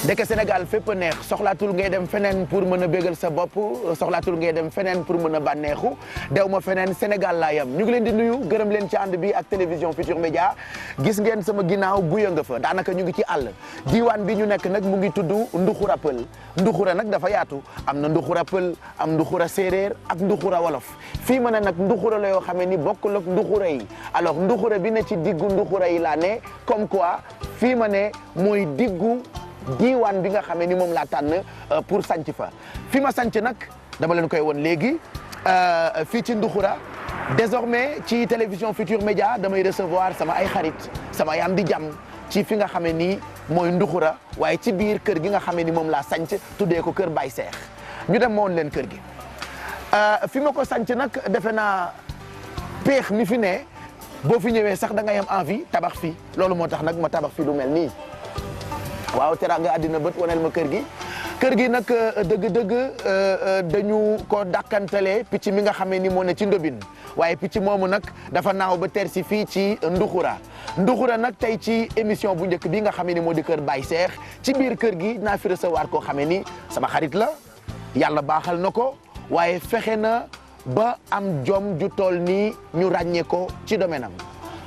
ndeke Sénégal fépp neex soxlaatul ngay dem feneen pour mën a bégal sa bopp soxlaatul ngay dem feneen pour mën a bànneexu dew ma feneen Sénégal laa yam ñu ngi leen di nuyu gërëm leen ci ànd bi ak télévision Futur Média gis ngeen sama ginnaaw guya nga fa daanaka ñu ngi ci àll diwaan bi ñu nekk nag mu ngi tudd Nduxura Pël Nduxura nag dafa yaatu am na Nduxura Pël am Nduxura séeréer ak Nduxura wolof fii mën a nag Nduxura la yoo xamee ni bokkul ak Nduxura yi alors Nduxura bi ne ci diggu Nduxura yi laa ne comme quoi fii ma ne mooy diggu diiwaan bi nga xamee ni moom laa tànn pour sanc fa fi ma sanc nag dama leen koy won léegi fii ci Nduxura désormais ci télévision Futur Média damay recevoir sama ay xarit sama ay am di jàmm ci fi nga xamee ni mooy Nduxura waaye ci biir kër gi nga xamee ni moom laa sanc tuddee ko kër Baye Seex ñu dem ma woon leen kër gi fi ma ko sanc nag defe naa péex mi fi ne boo fi ñëwee sax da ngay am envie tabax fii loolu moo tax nag ma tabax fi lu mel nii waaw teraanga àddina bët waneel ma kër gi nag dëgg-dëgg dañu ko dàkkantalee picc mi nga xamee ni moo ne ci ndobin waaye picc moomu nag dafa naaw ba teer si fii ci Nduxura nag tey ci émission bu njëkk bi nga xamee ni moo di kër Baye Seex ci biir kër gi naa fi recevoir koo xamee ni sama xarit la yàlla baaxal na ko waaye fexe na ba am jom ju toll nii ñu ràññee ko ci domaine am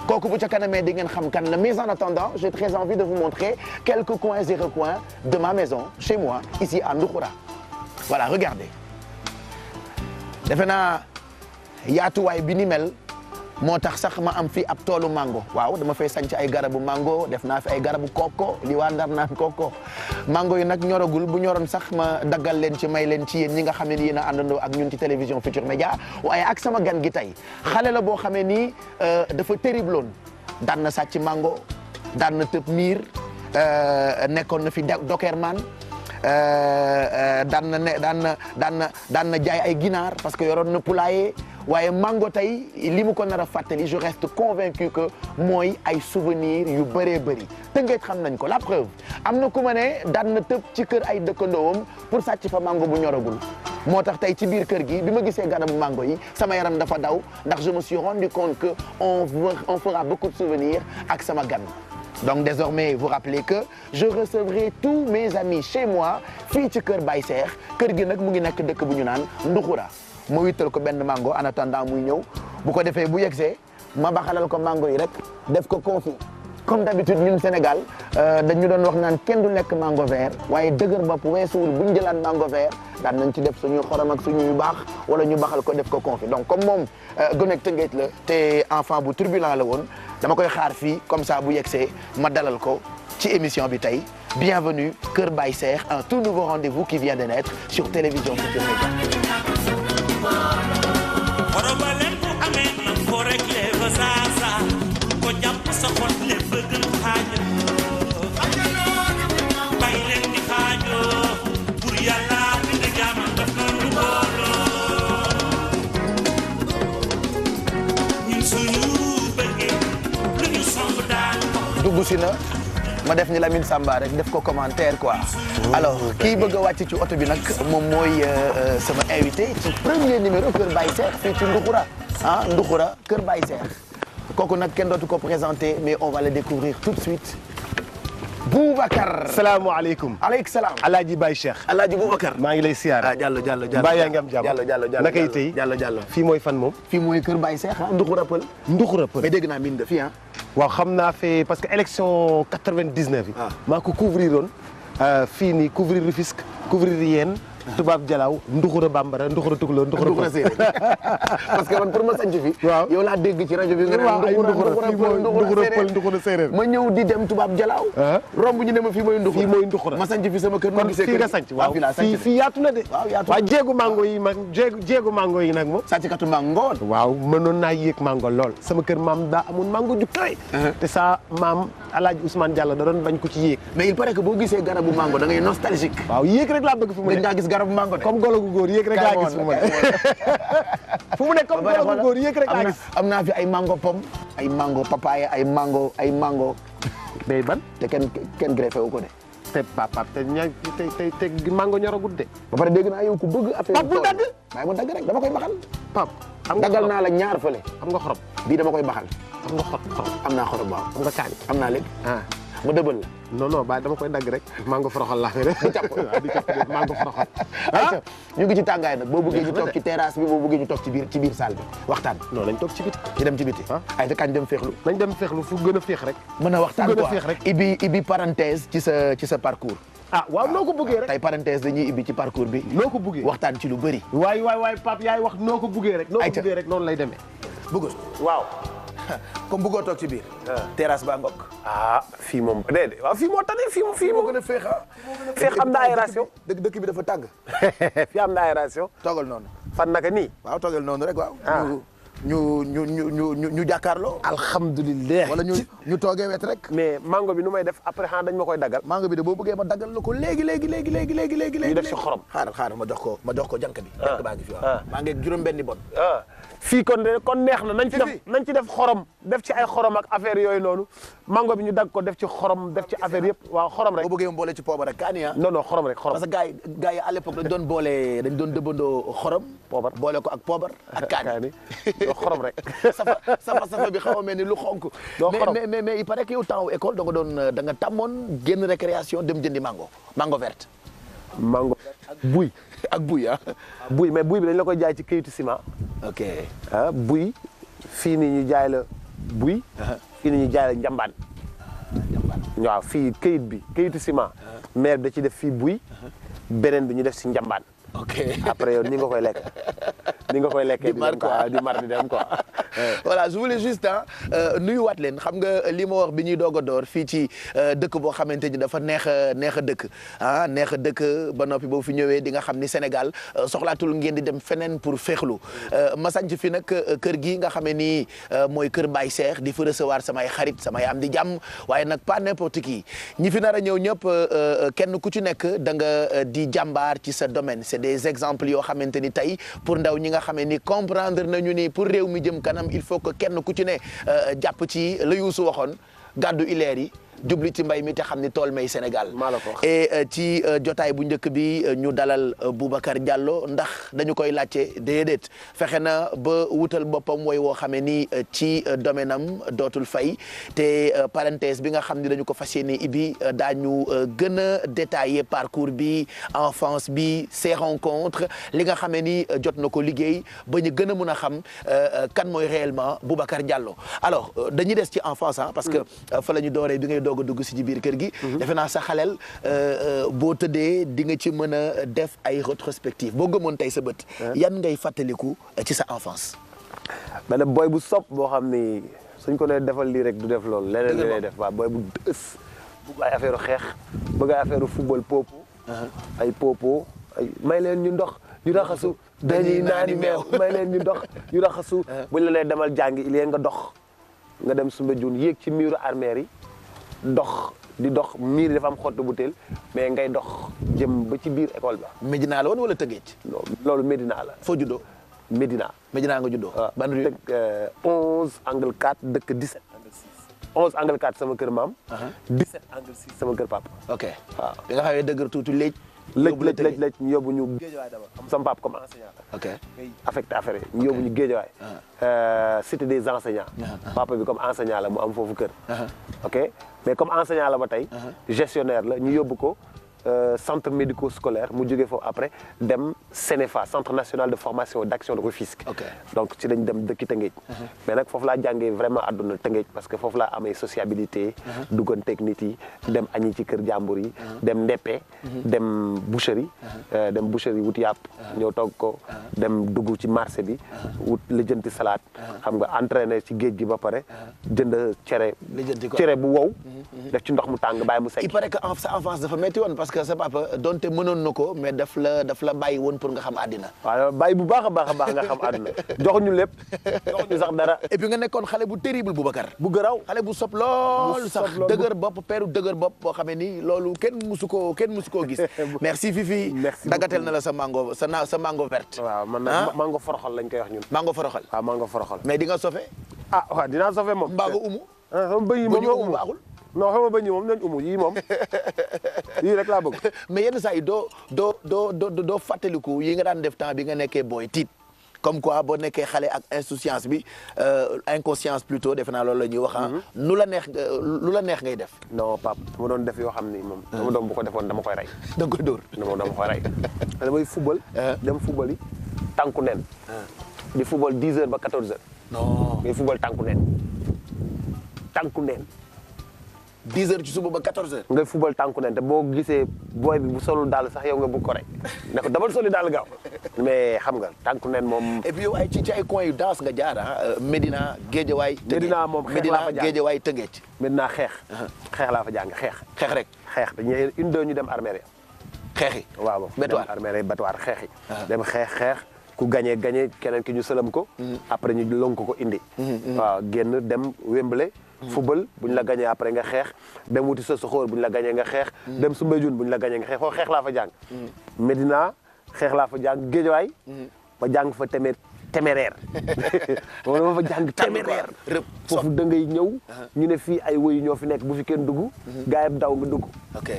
kooku bu ca kanamee di ngeen xam kan la mais en attendant j'ai très envie de vous montrer quelques coins et recoins de ma maison chez moi ici à Nduxura voilà regardez defe naa yaatuwaay bi ni mel moo tax sax ma am fi ab toolu mango waaw dama fay sanc ay garabu mango def naa fi ay garabu koko li waa Ndar naan koko mango yi nag ñoragul bu ñoroon sax ma daggal leen ci may leen ci yéen ñi nga xam ne yéen a àndandoo ak ñun ci télévision Futur Média waaye ak sama gan gi tey xale la boo xamee ni dafa terrible woon daan na sàcc mango daan na tëb miir nekkoon na fi dokerman daan na jaay ay ginaar parce que yoroon na poulailler waaye mango tey li mu ko nar a fàttali je reste convaincu que mooy ay souvenirs yu bëree bëri Tëngéej xam nañ ko la preuve am na ku ma ne daan na tëb ci kër ay dëkkandoowam pour sàcc fa mango bu ñoragul moo tax tey ci biir kër gi bi ma gisee garabu mango yi sama yaram dafa daw ndax je me suis rendu compte que on fera beaucoup de souvenirs ak sama gan donc désormais vous rappelez que je recevrai tous mes amis chez moi fii ci kër Baye Seex kër gi nag mu ngi nekk dëkk bu ñu naan Nduxura ma wittal ko benn mango en attendant muy ñëw bu ko defee bu yegsee ma baxalal ko mango yi rek def ko confit comme d'habitude ñun Sénégal dañu doon wax naan kenn du lekk mango vert waaye dëgër bopp weesuwul bu ñu jëlaan mango vert daan nañ ci def suñuy xorom ak suñuy baax wala ñu baxal ko def ko confit donc comme moom gonek Tëngéej la te enfant bu turbulent la woon dama koy xaar fii comme ça bu yegsee ma dalal ko ci émission bi tey bienvenue Kër Baye Seex un tout nouveau rendez-vous qui vient de naître sur télévision Futur Média. dugg si na ma def ni Lamine Samba rek def ko commentaire quoi alors kii bëgg a wàcc ci oto bi nag moom mooy sama invité ci premier numéro Kër Baye Seex fii ci Nduxura Nduxura Kër Baye Seex kooku nag kenn dootu ko présenté mais on va le découvrir tout de suite Boubacar. salaamaaleykum. aleykum salaam. Alaaji Baye Cheikh. Alaaji Boubacar. maa ngi lay siyaar. Diallo mbaa yaa ngi am jàmm. Diallo naka yi tey. Diallo fii mooy fan moom. fii mooy Kër Baye Seex Nduxura Pël. Nduxura Pël. mais dégg naa mine de fii waaw xam naa fee parce que élection 99 yi. maa ko couvrir woon fii nii couvrir Rufisque couvrir Yène. tubaab jalaaw Nduxura bambara Nduxura tukulóor Nduxura séeréer parce que man pour ma sanc fi waaw yow laa dégg ci rajo bi nga Nduxura Pël Nduxura séeréer ma ñëw di dem tubaab jalaaw romb ñu ne ma fii mooy Nduxura fii mooy Nduxura ma sanc fi sama kër kon fii nga sanc waaw fii yaatu na de waaw jéegu mango yi mag jéegu mango yi nag moom sàcckatu mango waaw mënoon naa yéeg mango lool sama kër maam daa amoon mango ju tooy te sa maam Alaaji Ousmane Diallo da doon bañ ko ci yéeg mais il paraît que boo gisee garabu mango da ngay nostalgique waaw yéeg rek laa bëgg fu mu ne garabu mango de comme golo gu góor yéeg rek laa gis fu mu ne comme golo gu góor yéeg rek laa gis am naa fi ay mango pomme ay mango papaya ay mango day ban te kenn greffé wu ko de te papa te mango ñoragut de ba pare dégg naa yow ku bëgg affaire bu dagg waaye mu dagg rek dama koy baxal pap daggal naa la ñaar fële am nga xorom bii dama koy baxal am nga xorom am naa xorom waaw am nga kaani am naa léegi ma dëbal la. non non ba dama koy dagg rek mango foroxal laa rek di capp mango foroxal. ayca ñu ngi ci tàngaay nag boo bëggee ñu toog ci terrasse bi boo bëggee ñu toog ci biir salle bi waxtaan. non nañ toog ci biti. ñu dem ci biti. ayca kañ dem féexlu. nañ dem féexlu fu gën a féex rek. mën a waxtaan fu gën a féex rek. ibi parenthèse ci sa parcours. waaw noo ko bëggee rek. tey parenthèse dañuy ibbi ci parcours bi. noo ko bëggee waxtaan ci lu bëri. waay Pape yaay wax noo ko bëggee rek. noo ko bëggee rek noonu lay demee. bëggoon waaw. comme bëggoo toog ci biir. terrasse baa ngokk. fii moom déedéet waaw fii moo tane fii moo gën a féex féex am na aération. dëkk bi dafa tàng. fii am na aération. toogal noonu. fan naka nii. waaw toogal noonu rek waaw. ñu jàkkaarloo. alhamdulilah. wala ñu toogee wet rek. mais mango bi nu may def après dañ ma koy daggal. mango bi de boo bëggee ma daggal la ko léegi. ñu def ci xorom. xaaral ma jox ko jànk bi. jànk baa ngi fi waaw. maa ngi juróom benni bon. fii kon neex na nañ ci def xorom def ci ay xorom ak affaire yooyu noonu mango bi ñu dagg ko def ci xorom def ci affaire yëpp waaw xorom rek. boo bëggee mu boole ci poobar ak kaani non xorom rek xorom. parce que gars yi à l'époque dañ doon dëbbandoo xorom. poobar boole ko ak poobar ak kaani. xorom rek. safa bi xaw a mel ni lu xonk. mais il paraît que yow temps école da nga tàmmoon génn récréation dem jëndi mango verte. mango ak buy. ak buy buy mais buy bi dañ la koy jaay ci kayitu ciment. ok buy fii nii ñu jaay la buy. fii nii ñu jaay la njambaan. waaw fii kayit bi kayitu ciment. maire bi da ci def fii buy. beneen bi ñu def si njambaan. ok après yow ni nga koy lekk. ni nga koy lekkee di mar di dem quoi. voilà je voulais juste nuyuwaat leen xam nga li ma wax bi ñuy doog a door fii ci dëkk boo xamante ni dafa neex a dëkk neex a dëkk ba noppi boo fi ñëwee di nga xam ni Sénégal soxlaatul ngeen di dem feneen pour féexlu ma sanc fi nag kër gi nga xamee ni mooy kër Baye Cheikh di fa recevoir samay xarit samay am di jàmm waaye nag pas n'importe qui ñi fi nar a ñëw ñëpp kenn ku ci nekk da nga di jàmbaar ci sa domaine c'est des exemples yoo xamante ni tey pour ndaw ñi nga xamee ni comprendre nañu ni pour réew mi jëm kanam il faut que kenn ku ci ne jàpp ci la Youssou waxoon gàddu ileer yi jubli ci mbay mi te xam ni tool may Sénégal. et ci jotaay bu njëkk bi ñu dalal Boubacar Diallo ndax dañu koy laajte déedéet fexe na ba wutal boppam woy woo xamee ni ci domaine am dootul fay te parenthèse bi nga xam ni dañu ko fas yéene ibi daañu gën a détailler parcours bi enfance bi ses rencontres li nga xamee ni jot na ko liggéey ba ñu gën a mun a xam kan mooy réellement Boubacar Diallo alors dañuy des ci enfance parce que fa la ñu dooree bi ngay doog a dugg si ci biir kër gi. defe naa sa xaleel boo tëddee di nga ci mën a def ay rétrospective boo gëmoon tey sa bët. yan ngay fàttaliku ci sa enfance. benn boy bu sopp boo xam ni suñ ko nee defal lii rek du def loolu. leneen li lay def waaw boy bu dës. bëgg ay affaire xeex bëgg ay affaire football popo. ay popo ay may leen ñu ndox ñu raxasu. dañuy naani meew may leen ñu ndox ñu raxasu. buñ la nee demal jàngi il nga dox nga dem Soumbédioune yéeg ci miiru armeer yi. dox di dox miir dafa am xottu butéel mais ngay dox jëm ba ci biir école ba. Médina la woon wala Tëngéej. loolu Médina la. foo juddoo. Médina nga juddoo. ban rue 11 angle 4 dëkk 17 angle 6. 11 angle 4 sama kër maam. 17 angle 6 sama kër papa. ok waaw bi nga xamee dëgër tuuti léegi. lëj ñu yóbbu ñu géejawaay d'abord sama papa comme enseignant la. ok affecté affaire yi ñu yóbbu ñu géejawaay. cité des enseignants. papa bi comme enseignant la mu am foofu kër. ok mais comme enseignant la ba tey. gestionnaire la ñu yóbbu ko centre médico-scolaire mu jógee foofu après dem CNFA centre national de formation d'action de Rufisque. donc ci lañ dem dëkki Tëngéej. mais nag foofu laa jàngee vraiment àdduna Tëngéej parce que foofu laa amee sociabilité. dugganteeg nit yi dem añi ci kër jàmbur yi. dem ndeppe dem boucherie. wut yàpp. ñëw togg ko dem dugg ci marché bi. wut lijjanti salade. xam nga entraîné ci géej gi ba pare jënd cere bu wow. def ci ndox mu tàng bàyyi mu sekk. il paraît que sa enfance dafa metti woon parce que sa papa donte mënoon na ko mais daf la bàyyi woon pour nga xam àddina. waaw bàyyi bu baax a baax nga xam àdduna joxuñu lépp joxuñu sax dara. et puis nga nekkoon xale bu terrible Boubacar. bu garaw xale bu sob lool sax dëgër bopp peeru dëgër bopp boo xamee ni loolu kenn musu koo gis. merci Fifi. merci dagatel na la sa mango verte. waaw man nag mango foroxal lañ koy wax ñun. mango foroxal. waaw mango foroxal. mais di nga sofe. waaw dinaa sofe moom. mbaa nga umu. sama bëñ yi moom ñoo umu baaxul. non xam nga bëñ yi moom nañ umu yii moom yii rek laa bëgg. mais yenn saa yi doo fàttaliku yi nga daan def temps bi nga nekkee booy tiit comme quoi boo nekkee xale ak insouciance bi inconscience plutôt defe naa loolu la ñuy wax ah. lu la neex ngay def. non Pape dama doon def yoo xam ni moom. sama doom bu ko defoon dama koy rey. da nga koy dóor. dama koy rey. damay football. dem football yi tànku nen. di football 10 heures ba 14 heures. non ngay football tànku nen. 10 heures ci suba ba 14 heures. ngay football tànku nen te boo gisee booy bi bu solul daal sax yow nga bëgg ko rey ne ko damal soli daal gaaw mais xam nga tànku nen moom. et puis yow ay ci ay coins yu danse nga jaar ah Médina Guédiawaye. Médina moom xeex laa fa jàng Médina Guédiawaye Tëngéej. Médina xeex. xeex laa fa jàng xeex. xeex rek. xeex dañuy une deux ñu dem armée xeexi waaw bétuwaar dem armée bétuwaar xeexi dem xeex ku gagné keneen ki ñu sëlam ko. après ñu lonk ko indi. waaw génn dem Wembley. football bu ñu la gagné après nga xeex dem wuti sa soxoor bu ñu la gagné nga xeex. dem Soumbédioune bu ñu la gagné nga xeex foofu xeex laa fa jàng. Médina xeex laa fa jàng Guédiawaye. ma jàng fa téméraire. moom dama fa jàng téméraire. foofu da ngay ñëw. ñu ne fii ay woyu ñoo fi nekk bu fi kenn dugg. gaa yi daw nga dugg. ok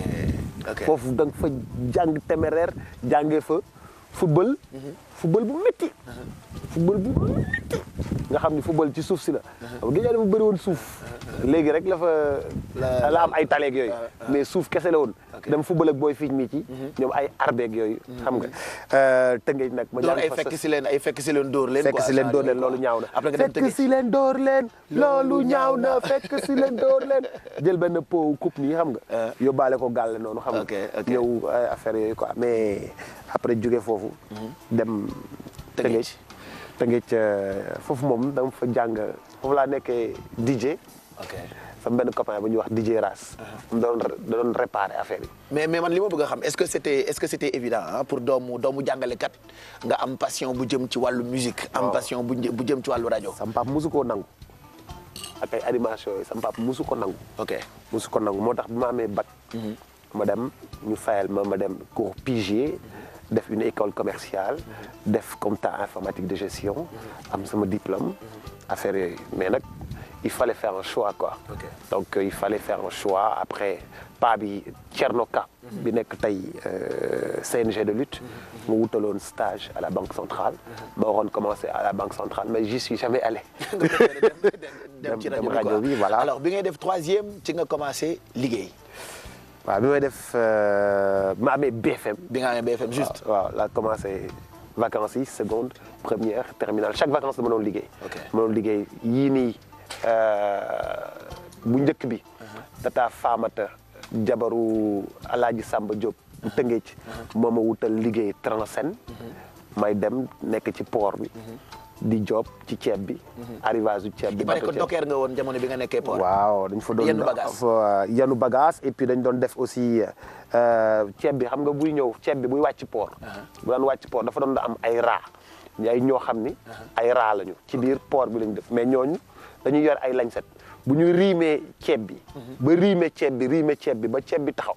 foofu da nga fa jàng téméraire jàngee fa football. football bu métti. football bu métti. nga xam ni football ci suuf si la. Guédiawaye dafa bëri woon suuf. léegi rek la am ay taleeg yooyu. mais suuf kese la woon. dem football ak booy fiic mi ci. ñoom ay arbeeg yooyu. xam nga Tëngéej nag. ma jàng fa ay fekk si leen dóor leen. fekk si leen dóor leen loolu ñaaw na. après nga dem fekk si leen dóor leen. loolu ñaaw na fekk si leen dóor leen. jël benn pot coupe nii xam nga. yóbbaale ko gàlle noonu xam nga. ñëw affaire yooyu quoi mais après jóge foofu. dem Tëngéej. Tëngéej foofu moom dama fa jàng foofu laa nekkee DJ. ok sama benn copain bu ñuy wax DJ Ras. da doon réparer affaire yi. mais man li ma bëgg a xam est-ce que c'était évident ah pour doomu jàngalekat nga am passion bu jëm ci wàllu musique. am passion bu jëm ci wàllu rajo. sama papa musu koo nangu ak ay animation yooyu sama papa musu ko nangu. ok musu ko nangu moo tax bi ma amee bac. ma dem ñu fayal ma dem cours pigier. def une école commerciale. def compta informatique de gestion. am sama diplôme. affaire yooyu mais nag il fallait faire un choix quoi. donc il fallait faire un choix après pa bi Thierno Ka. bi nekk tey CNG de lutte. mu wutaloon stage à la banque centrale. ma waroon commencer à la banque centrale mais j'y suis jamais allé. dem ci rajo bi voilà. alors bi ngay def troisième ci nga commencé liggéey. waaw bi may def ma amee BFM. bi nga amee BFM juste. waaw la commencé vacances yi seconde première terminale chaque vacance dama doon liggéey. dama doon liggéey yii nii bu njëkk bi. tata Famata jabaru Alaaji Samba Diop. bu Tëngéej. moo ma wutal liggéey Transen. may dem nekk ci port bi. di job ci ceeb bi. arrivage du ceeb bi. ba ko docker nga woon jamono bi nga nekkee port. waaw dañ fa doon yanu bagage et puis dañ doon def aussi ceeb bi xam nga buy ñëw ceeb bi buy wàcc port. bu daan wàcc port dafa doon am ay raa. ay ñoo xam ni ay raa lañu. ci biir port bi lañ def mais ñooñu dañuy yor ay lañset bu ñu riimee ceeb bi. ba riimee ceeb bi ba ceeb bi taxaw.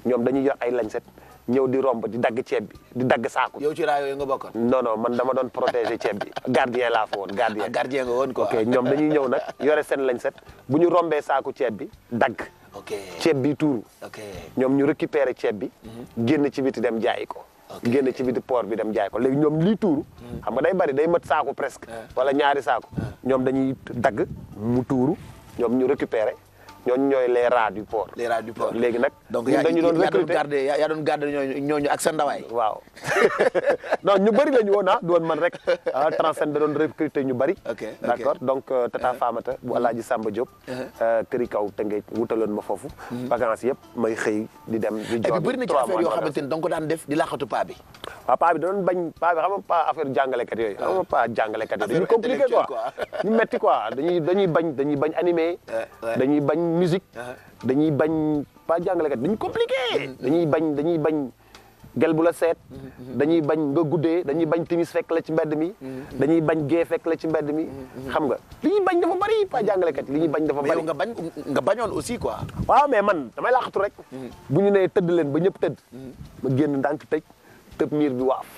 ñoom dañuy yor ay lañset ñëw di romb di dagg ceeb bi di dagg saako. yow ci raa yooyu nga bokkoon. non man dama doon protéger ceeb bi gardien laa fa woon gardien. gardien nga woon quoi. ok ñoom dañuy ñëw nag yore seen lañset bu ñu rombee saako ceeb bi dagg. ok ceeb bi tuuru. ok ñoom ñu récupérer ceeb bi. génn ci biti dem jaayi ko. génn ci biti port bi dem jaay ko léegi ñoom lii tuuru. xam nga day bari day mat saako presque. wala ñaari saako. ñoom dañuy dagg mu tuuru ñoom ñu récupérer. ñooñu ñooy les rats du port. les rats du port léegi nag. donc dañu doon recruter yaa doon garder ñooñu ak sa ndawaay. waaw non ñu bëri la ñu woon du woon man rek Transen da doon recruter ñu bëri. d'accord donc Tata Famata bu Alaaji Samba Diop. këri kaw Tëngéej wutaloon ma foofu. vacances yëpp may xëy di dem di jox. bëri na ci affaire yoo xamante ni da nga ko daan def di laaxatu paa bi. waaw paa bi da doon bañ paa bi xam nga paa affaire jàngalekat yooyu. xam nga paa jàngalekat yooyu dañuy compliqué quoi ñu metti quoi dañuy bañ animé. dañuy bañ musique. dañuy bañ pas jàngalekat dañuy compliqué. dañuy bañ gel bu la seet. dañuy bañ nga guddee dañuy bañ timis fekk la ci mbedd mi. dañuy bañ gée fekk la ci mbedd mi. xam nga li ñuy bañ dafa bari pas jàngalekat li ñuy bañ dafa bari. mais nga bañoon aussi quoi. waaw mais man damay laaxatu rek. bu ñu nee tëdd leen ba ñëpp tëdd. ma génn ndànk tëj tëb miir bi waaf.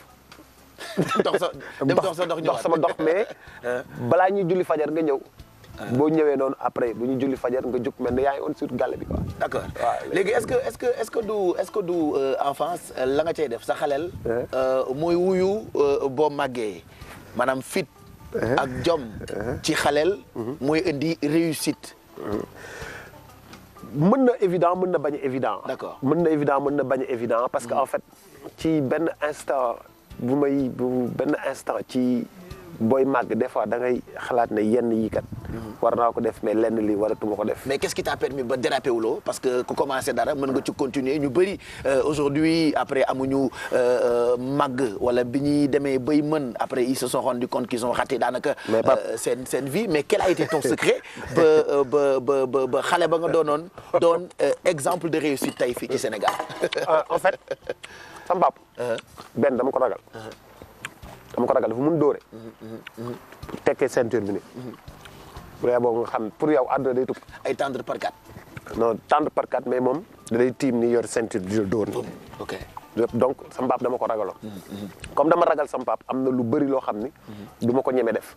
dem dox sa dox ñëwaat sama dox mais balaa ñuy julli fajar nga ñëw. boo ñëwee noonu après bu ñu julli fajar nga jóg mel ne yaa ngi on sur gàlle bi quoi. d'accord léegi est-ce que du enfance la nga cay def sa xaleel. mooy wuyu boo màggee maanaam fit ak jom ci xaleel mooy indi réussite. mën na évident mën na bañ a évident. D'accord. mën na évident mën na bañ a évident parce que en fait ci benn instant benn instant ci booy màgg des fois da ngay xalaat ne yenn yi kat. war naa ko def mais lenn lii waratuma ko def. mais qu'est-ce qui t'a permis ba déraper wuloo parce que ku commencé dara mën nga ci continuer ñu bëri aujourd'hui après amuñu màgg wala bi ñuy demee bay mën après ils se sont rendu compte qu'ils ont raté daanaka seen vie mais quel a été ton secret ba xale ba nga doon exemple de réussite tey fii ci Sénégal. en fait sama pap benn dama ko ragal. dama ko ragal dafa mun dóore. pour tekkee ceinture bi nii. bu dee boobu nga xam pour yow àdduna day tukk. ay tendre par quatre. non tendre par quatre mais moom da day tiim ni yor ceinture di dóor. ok donc sama pap dama ko ragaloon. comme dama ragal sama pap am na lu bëri loo xam ni. du ma ko ñeme def.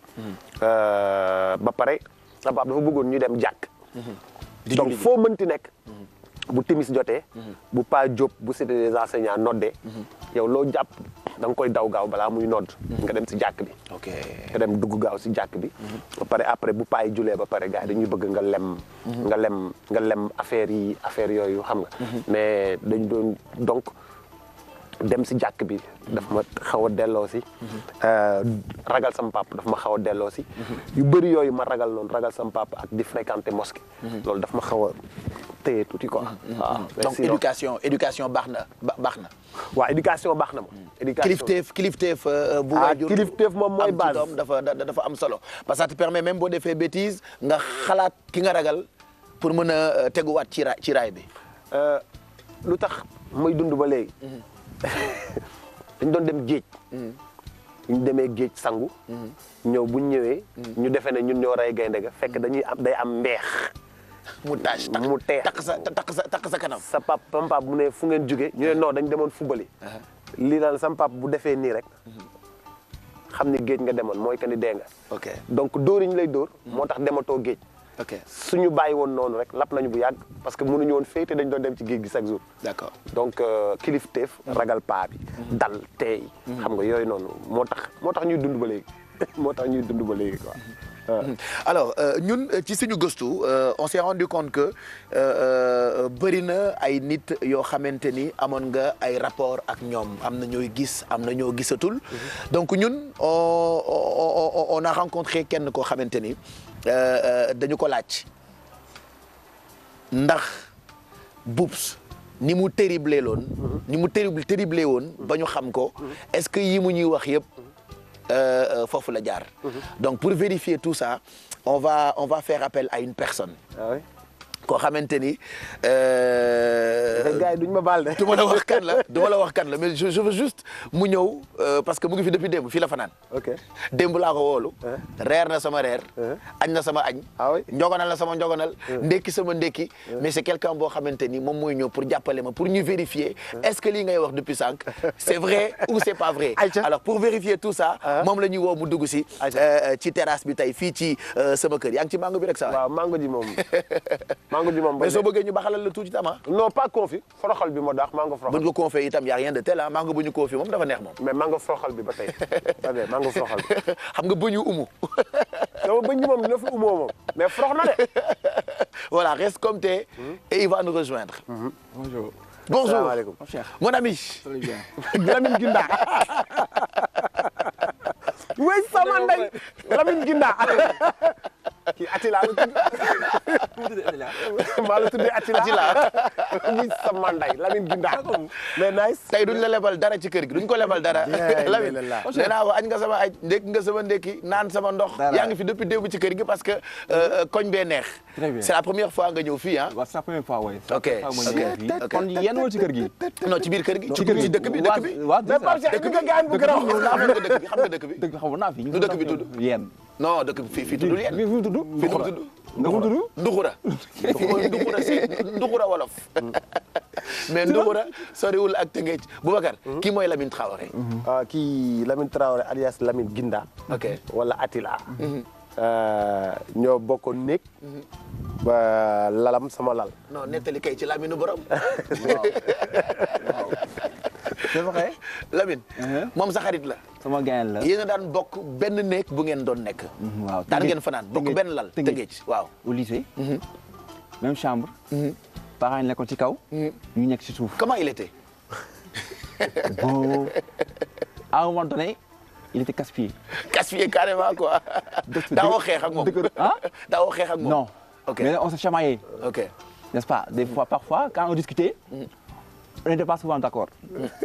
ba pare sama pap dafa bëggoon ñu dem jàkk. donc foo mënti nekk. bu timis jotee. bu Pa Diop bu cité des enseignants noddee. yow loo jàpp da nga koy daw gaaw balaa muy nodd. nga dem si jàkk bi. ok nga dem dugg gaaw si jàkk bi. ba pare après bu paay julee ba pare gars yi dañuy bëgg nga lem affaire yooyu xam nga. mais dañ doon donc dem si jàkk bi. daf ma xaw a delloo si. ragal sama papa daf ma xaw a delloo si. yu bëri yooyu ma ragal noonu ragal sama papa ak di fréquenter mosquée. loolu daf ma xaw a téye tuuti quoi. waaw donc éducation baax na. waaw éducation baax na moom. kilifteef bu waajur kilifteef moom mooy base doom dafa am solo parce que ça te permet même boo defee bêtise nga xalaat ki nga ragal pour mën a teguwaat ci raay bi. lu tax muy dund ba léegi. dañ doon dem géej. ñu demee géej sangu. ñëw bu ñu ñëwee. ñu defee ne ñun ñoo rey gaynde ga fekk day am mbeex. mu teex takk sa kanam. sa papa bu ne fu ngeen jóge ñu ne non dañ demoon fubali. lii daal sama papa bu defee nii rek. xam ni géej nga demoon mooy que ni dee nga. ok donc dóor yi ñu lay dóor. moo tax dematoo géej. ok suñu bàyyi woon noonu rek lap nañu bu yàgg parce que mënuñu woon fay te dañ doon dem ci géej gi chaque jour. d'accord donc kilifteef ragal paa bi. dal teey xam nga yooyu noonu moo tax ñuy dund ba léegi moo tax ñuy dund ba léegi quoi. alors ñun ci suñu gëstu on s'est rendu compte que bëri na ay nit yoo xamante ni amoon nga ay rapport ak ñoom am na ñooy gis am na ñoo gisatul. donc ñun on a rencontré kenn koo xamante ni dañu ko laaj ndax Boubs ni mu terrible loon ni mu terrible woon ba ñu xam ko est-ce que yi mu ñuy wax yëpp foofu la jaar. donc pour vérifier tout ça on va faire appel à une personne. ah oui. koo xamante ni. gars yi duñ ma baal de. du ma la wax kan la mais je veux juste mu ñëw parce que mu ngi fi depuis démb fii la fanaan. ok démb laa ko woolu. reer na sama reer. añ na sama añ. ah oui njogonal na sama njogonal. ndekki sama ndekki. mais c'est quelqu'un boo xamante ni moom mooy ñëw pour jàppale ma pour ñu vérifier est-ce que lii ngay wax depuis sànq c'est vrai ou c'est pas vrai. alors pour vérifier tout ça. moom la ñuy woo mu dugg si. ci terrasse bi tey fii ci sama kër yaa ngi ci mango bi rek sa waaw mango ji moom. mango ji moom mais soo bëggee ñu baxalal la tuuti tama. non pas confit foroxal bi moo daax mango foroxal. buñ ko confit itam y a rien de tel mango bu ñu confit moom dafa neex moom. mais mango foroxal bi ba tey mango foroxal bi. xam nga bëñu umu. dama bëñ ñi moom dina fi umoo moom mais forox na de. voilà reste comme t'es et il va nous rejoindre. Bonjour. Bonjour. Salaamaaleykum. Mon ami. Très bien. Lamine Ginda. oui sama ndey Lamine Ginda. kii Attila la tudd. maa la tuddee Attila. oui sama ndey Lamine Ginda. mais nice. tey duñ la lebal dara ci kër gi duñ ko lebal dara. Lamine nee naa ko añ nga sama añ ndekki nga sama ndekki naan sama ndox. yaa ngi fi depuis démb ci kër gi parce que koñ bee neex. Très bien. c'est la première fois nga ñëw fii ah. waaw c'est la première fois waay. ok kon yéen woo ci kër gi. non ci biir kër gi. ci kër gi ci dëkk bi dëkk bi. waaw mais Pape Cheikh nga gaañ bu garaw. xam nga dëkk bi xam nga dëkk bi. dëkk xamoon naa fi. nu dëkk bi tudd. yéen. non dëkk bi fii tuddul yéen. fi mu tudd. fii nu mu tudd. nga mu tudd. Nduxura. Nduxura si Nduxura wolof. mais Nduxura soriwul ak Tëngéej. Boubacar kii mooy Lamine Traoré. kii Lamine Traoré alias Lamine Ginda. ok wala Attila. ñoo bokkoon néeg. ba lalam sama lal. non nettali kay ci Lamine borom. c'est vrai. Lamine. moom sa xarit la. sama gain la. yéen a daan bokk benn néeg bu ngeen doon nekk. waaw daan ngeen fanaan bokk benn lal Tëngéej waaw. au lycée. même chambre. parents yi nekkoon ci kaw. ñu nekk ci suuf. comment il était. bon à un moment donné il était casse-pied. casse-pied carrément quoi. daawoo xeex ak moom. ah daawoo xeex ak moom. non. ok mais on se chamaillait. ok. n'est-ce pas des fois parfois quand on discutait. on n'était pas souvent d'accord.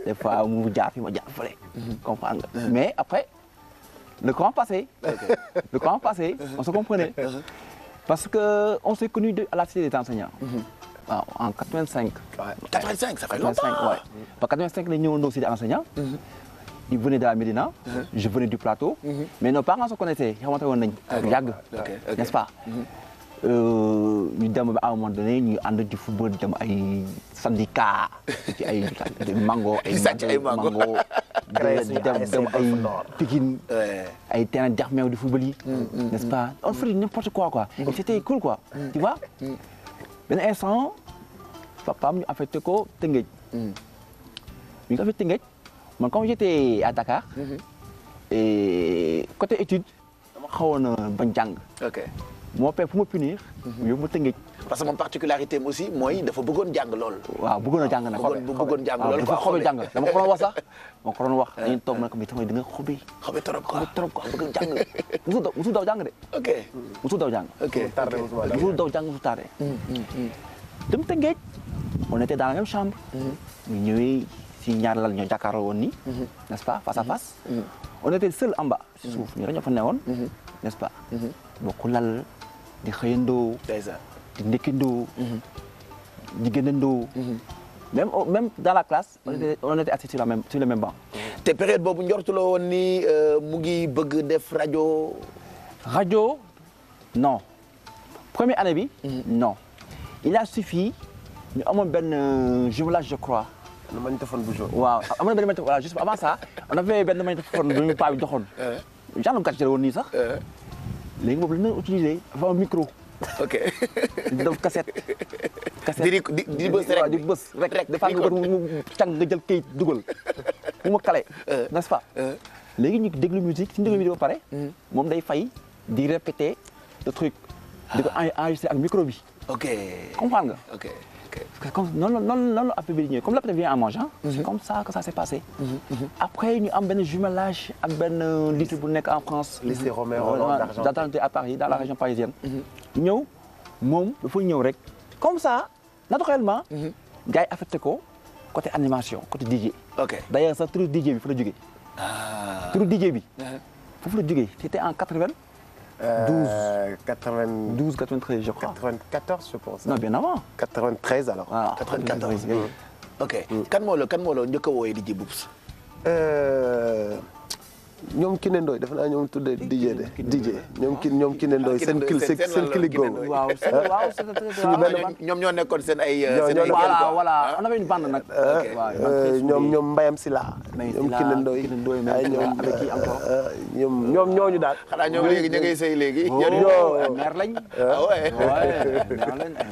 des fois mu jaar fi ma jaar fële. comprendre nga mais après le courant passé. le courant passé on se comprenait. parce que on s'est connus à la cité des enseignants. waaw en 85. 85 ça fait longtemps. 85 ouais. Parce que 85 la ñu ñëwoon cité des enseignants. il venait de la Médina. je venais du plateau. mais nos parents se connaissaient xamante woon nañu. yàgg n'est-ce pas. ñu dem à un moment donné ñu ànd di football dem ay syndicat ci ay mango ay mango dem ay Pikine ay terrain jax meew di football yi n'est-ce pas on faisait n'importe quoi et c'était cool quoi tu vois benn instant papaam ñu affecté ko Tëngéej ñu ko affecté Tëngéej man comme j'étais à Dakar et côté étude dama xawoon bañ jàng moo père pour me punir. yóbbu ma Tëngéej. parce que moom particularité am aussi mooy dafa bëggoon jàng lool. waaw bëggoon a jàng nag. bëggoon jàng lool dafa xobe jàng dama ko doon wax sax. ma ko doon wax dañuy toog nag mais tamit da nga xobe. xobe trop quoi bëgg jàng. musul daw jàng de. ok musul daw jàng. ok musul daw jàng musul tardé. dem Tëngéej on était dans la même chambre. ñu ñëwee si ñaar lal ñoo jàkkaarloo woon nii. n'est-ce pas face à face. on était seul en bas. si suuf ñu dañoo fa newoon. n'est-ce pas. bokk lal. di xëyandoo. di ndekkindoo. di génnandoo. même dans la classe. on était assis sur le même banc. te période boobu njortuloo woon ni mu ngi bëgg def rajo. rajo non première année bi. non il a suffi ñu amoon benn jumelage je crois. le magnétophone bu jaune. waaw amoon na benn magnétophone voilà juste avant ça on avait benn magnétophone bu ñu paa bi joxoon. genre gàcce la woon nii sax. léegi boobu la ñu utiliser avant micro. ok. di def cassette. di bës rek di bës rek dafa mu càng nga jël kayit dugal mu ma kale. n'est-ce pas. léegi ñu déglu musique suñu déglu musique ba pare. moom day fay di répéter le truc. di ko enregistrer ak micro bi. ok comprendre nga. ok. parce que comme noonu la affaire bi di ñëwee comme l'appel vient en mangeant. c'est comme ça que ça s'est passé. après ñu am benn jumelage ak benn lycée bu nekk en France. lycée Romain Rolland d'Argenteuil à Paris dans la région parisienne. ñëw moom dafa ñëw rek comme ça naturellement. gars yi affecté ko côté animation côté DJ. ok d'ailleurs sax turu DJ bi fa la jógee. turu DJ bi. foofu la jógee c'était en 92. 93 je crois. 94 je pense. non bien avant. 93 alors. waaw 94 ok kan moo la njëkk a wooyee DJ Boubs. ñoom Kiné Ndoye def naa ñoom tuddee DJ de DJ ñoom Kiné Ndoye seen clip googu. waaw ñoom ñoo nekkoon seen ay. voilà on avait une bande nag. ñoom Mbayam Sila. ñoom Kiné Ndoye ñoom ñooñu daal. xanaa ñoom léegi ñu ngay sëy léegi. mère lañ.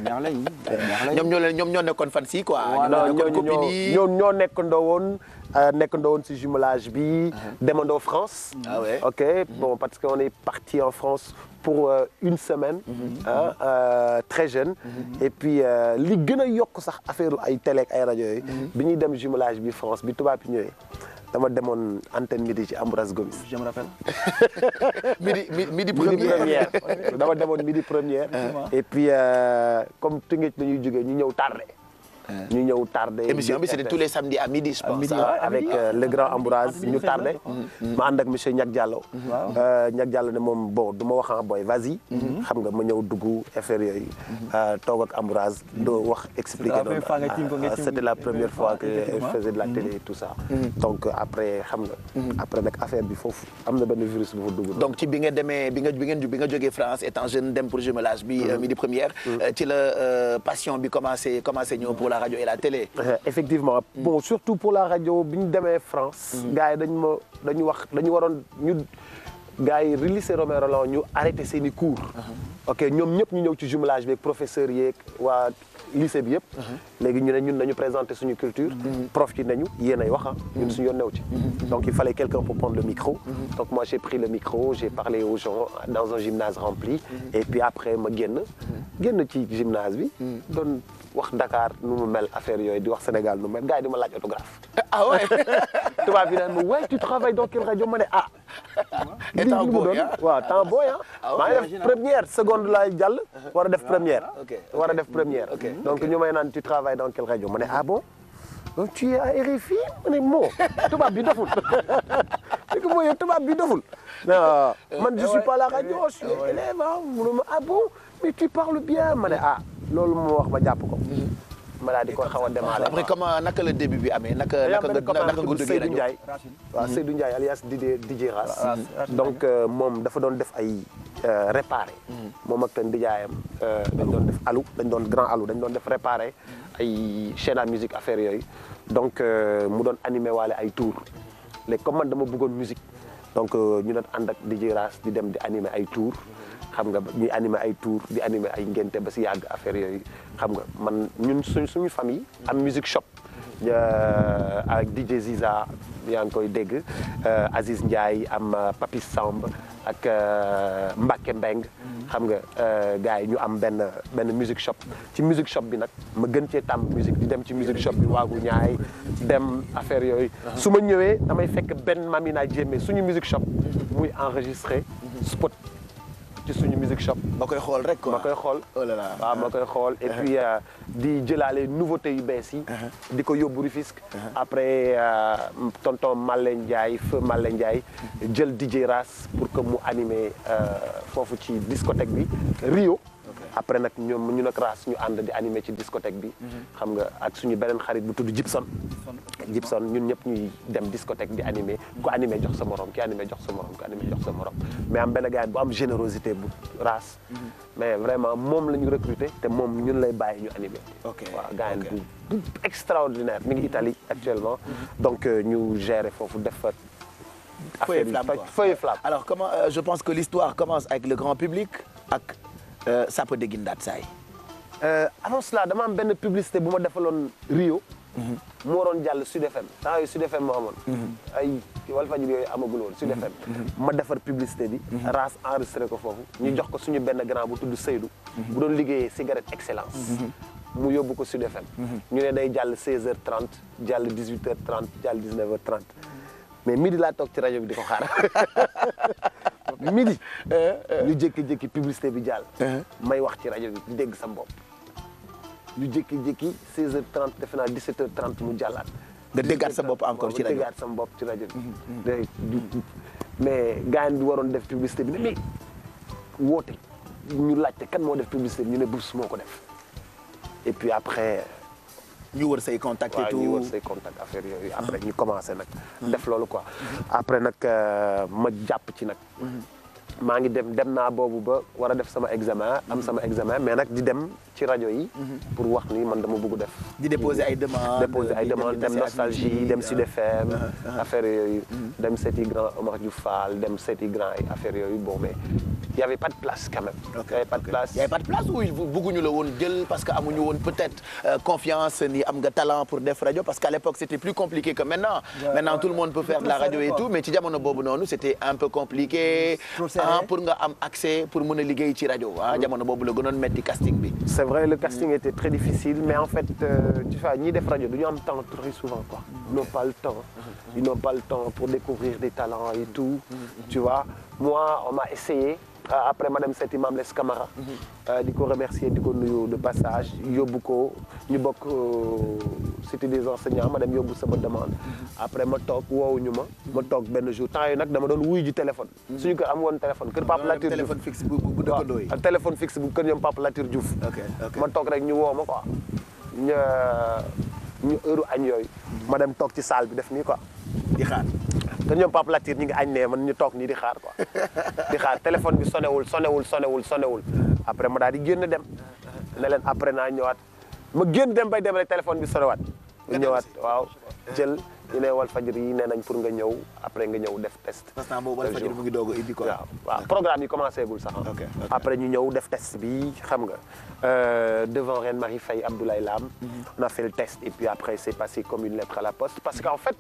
mère lañ. ñoom ñoo nekkoon fan si quoi. ñoom ñoo nekkandoo woon ci jumelage bi. demandoo France. ah ouais. ok bon parce qu'on est parti en France pour une semaine. très jeune. et puis li gën a yokk sax affaire ay télé ak ay rajo yooyu. bi ñuy dem jumelage bi France bi tubaab yi ñëwee. dama demoon antenne midi ci Ambroise Gomis. je me rappelle. midi première. dama demoon midi première. et puis comme Tëngéej la ñuy jógee ñu ñëw tardé. émission bi c'était tous les samedis à midi je pense. avec le grand Ambroise ñu tardé. ma ànd ak monsieur Niak Diallo. Niak Diallo ne moom bon du ma wax en boy vas-y. xam nga ma ñëw dugg affaire yooyu. toog ak Ambroise doo wax expliquer noonu. c'était la première fois que je faisais de la télé et tout ça. donc après xam nga. après nag affaire bi foofu am na benn virus bu fa dugg. donc ci bi nga demee bi nga jógee France étant jeune dem pour jumelage bi midi première. ci la passion bi commencé ñëw pour la radio et la télé. effectivement bon surtout pour la radio bi ñu demee France. gars yi dañu waroon gars yi lycée Romain Rolland ñu arrêté seen i cours. ok ñoom ñëpp ñu ñëw ci jumelage bi professeurs yeeg waa lycée bi yëpp. léegi ñu ne ñun nañu présenter suñu culture. prof ci nañu yéen ay wax ñun suñu yoon new ci. donc il fallait quelqu'un pour prendre le micro. donc moi j'ai pris le micro j'ai parlé aux gens dans un gymnase rempli. et puis après ma génn ci gymnase bi. doon wax Dakar nu mu mel affaire yooyu di wax Sénégal nu mu mel gars yi di ma laaj autographe. ah ouais. tubaab bi naan ma ouais tu travailles dans quelle radio ma ne ah. et temps booy waaw temps booy ah. maa ngi def première seconde laay jàll. war a def première. war a def première. donc ñu may naan tu travailles dans quelle radio ma ne ah bon. donc tu es à RFI ma ne moo tubaab bi doful. c'est que mooy tubaab bi doful. man je suis pas à la radio je suis élève mu ne ma ah bon mais tu parles bien ma ne ah loolu moo wax ba jàpp ko. ma daal di ko xaw a démarrer. après comment naka la début bi amee naka nga duggee rajo. waaw Seydou Ndiaye alias DJ Ras. donc moom dafa doon def ay réparé. moom ak ndijaayam dañ doon def alu dañ doon grand alu dañ doon def réparé ay chaîne à musique affaire yooyu. donc mu doon animé waale ay tour léegi comme man dama bëggoon musique donc ñu doon ànd ak DJ Ras di dem di animé ay tour xam nga ñuy animé ay tour di animé ay ngénte ba si yàgg affaire yooyu xam nga man ñun suñu famille am music shop avec DJ Ziza yaa ngi koy dégg Aziz Ndiaye am Papis Samb ak Mbacke Mbeng xam nga gars yi ñu am benn music shop ci music shop bi nag ma gën cee tàmm musique di dem ci music shop bi waagu ñaay dem affaire yooyu su ma ñëwee damay fekk benn Mamina Jéeme suñu music shop muy enregistré spot ci suñu music shop. ma koy xool rek quoi ma koy xool. oh là là waaw ma koy xool et puis di jëlaale nouveauté yu bees yi. di ko yóbbu Rufisque. après tonton Malé Ndiaye feu Malé Ndiaye jël DJ Ras pour que mu animé foofu ci discothèque bi Rio. après nag ñu nag Ras ñu ànd di animé ci discothèque bi. xam nga ak suñu beneen xarit bu tudd Gibson. Gibson ñun ñëpp ñuy dem discothèque di animé ku animé jox sa morom ki animé jox sa morom ku animé jox sa morom mais am benn gars bu am générosité bu Ras. mais vraiment moom la ñu recruter te moom ñun lay bàyyi ñu animé. ok waaw gars bu extraordinaire mi ngi Italie actuellement. donc ñu gérer foofu def fa. feu et flamme quoi feu et flamme. alors comment je pense que l'histoire commence avec le grand public ak Sapa Déguine Daat Saay. avant cela dama am benn publicité bu ma defaloon Rio. mu waroon jàll Sud FM temps yii Sud FM moo amoon. ay Walfadjri yooyu amagul woon Sud FM. ma defar publicité bi. Ras enregistré ko foofu. ñu jox ko suñu benn grand bu tudd Seydou. bu doon liggéeyee cigarette excellence. mu yóbbu ko Sud FM. ñu ne day jàll 16h30 jàll 18h30 jàll 19h30 mais midi laa toog ci rajo bi di ko xaar. midi. ñu jékki-jékki publicité bi jàll. may wax ci rajo bi di dégg sa bopp. ñu jékki-jékki 16h30 defe naa 17h30 mu jàllaat. nga déggaat sa bopp encore ci rajo déggaat sa bopp ci rajo bi. mais gars yi waroon def publicité bi ne mais woote ñu laajte kan moo def publicité bi ñu ne Boups moo ko def. et puis après. ñu wër say contact et tout ñu wër say contact affaire yooyu après ñu commencé nag. def loolu quoi après nag ma jàpp ci nag. maa ngi dem naa boobu ba war a def sama examen am sama examen mais nag di dem ci rajo yi. pour wax ni man dama bëgg def. di déposer ay demandes dem Nostalgie dem Sud FM. affaire yooyu. dem seeti grand Omar Diouf Fall dem seeti grand ay affaire yooyu bon mais y avait pas de place quand même. y avait pas de place ou bëgguñu la woon jël parce que amuñu woon peut-être confiance ni am nga talent pour def rajo parce qu'à l'époque c'était plus compliqué que maintenant. maintenant tout le monde peut faire de la radio et tout mais ci jamono boobu noonu c'était un peu compliqué. pour nga am accès pour mën a liggéey ci rajo jamono boobu la gënoon metti casting bi. c'est vrai le casting était très difficile mais en fait tu vois ñiy def rajo duñu am temps très souvent quoi. ils n'ont pas le temps. ils n'ont pas le temps pour découvrir des talents et tout. tu vois moi on m'a essayé. après madame seeti Mame Less Camara. di ko remercier di ko nuyu de passage yóbbu ko ñu bokk cité des enseignants ma dem yóbbu sama demande. après ma toog woowuñu ma toog benn jour temps yi nag dama doon wuyu ji téléphone. suñu kër am woon téléphone kër Papa Latir Diouf téléphone fixe bu dëkkandoo yi. téléphone fixe bu kër ñoom Papa Latir Diouf. ma toog rek ñu woo ma quoi. ñu heure añ yooyu. ma dem toog ci salle bi def nii quoi. di xaar. te ñoom Papa Latir ñi ngi añ ne man ñu toog nii di xaar quoi. di xaar téléphone bi sonewul. après ma daal di génn dem. ne leen après naa ñëwaat ma génn dem bay dem rek téléphone bi sonewaat ñëwaat waaw jël ñu ne Walfadjri yi nee nañ pour nga ñëw après nga ñëw def test. parce que boobu Walfadjri mu ngi doog a indi quoi. waaw programme yi commencé gul sax. après ñu ñëw def test bi xam nga devant Reine Marie Faye Abdoulaye Lam. on a fait le test et puis après c'est passé comme une lettre à la poste parce qu'en fait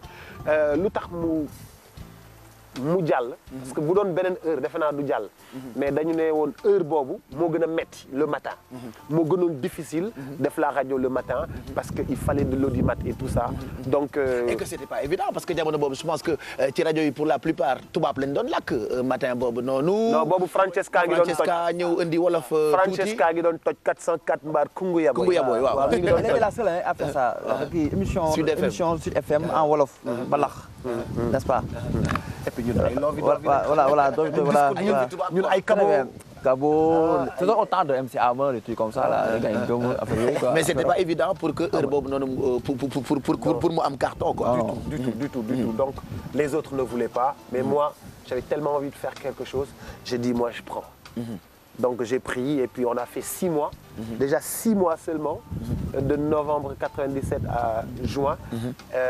lu tax mu jàll. parce que bu doon beneen heure defe naa du jàll. mais dañu ne woon heure boobu moo gën a metti le matin. moo gënoon difficile. def la radio le matin. parce que il fallait de l'audimat et tout ça. donc. et que c'était pas évident parce que jamono boobu je pense que ci rajo yi pour la plupart tubaab lañ doon lakk matin boobu noonu. non boobu Francesca ngi doon toj Francesca ñëw indi wolof. tuuti Francesca ngi doon toj 404 mbaar Kungu Yaboy. Kungu Yaboy waaw. Elle était la seule à faire ça. émission Sud FM en wolof. mbalax n'est-ce pas. et puis ñun ay loovi voilà ñun ay Kabo c'est autant de MC Hammer des trucs comme ça là gars yi gëm affaire yooyu quoi. mais c'était pas évident pour que heure boobu noonu pour mu am carton quoi. Du tout. Donc les autres ne voulaient pas mais moi j'avais tellement envie de faire quelque chose j'ai dit moi je prends. Donc j'ai pris et puis on a fait 6 mois. Déjà 6 mois seulement. De novembre 97 à juin.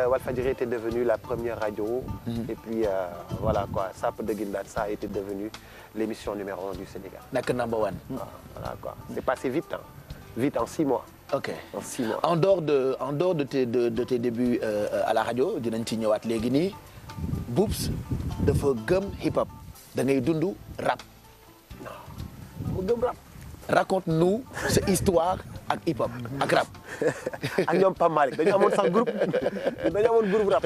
Walfadjri était devenue la première radio. Et puis voilà quoi, Sap de Guindane, ça a été devenu l'émission numéro 1 du Sénégal. Nekk number one. Voilà quoi. C'est passé vite hein. Vite en 6 mois. Ok. En 6 mois. En dehors de tes débuts à la radio dinañ ci ñëwaat léegi nii Boubs dafa gëm hip hop da ngay dund rap. mu gëm rap. Raconte-nous sa histoire ak hip hop ak rap. ak ñoom Pape Malick dañu amoon sax groupe rap.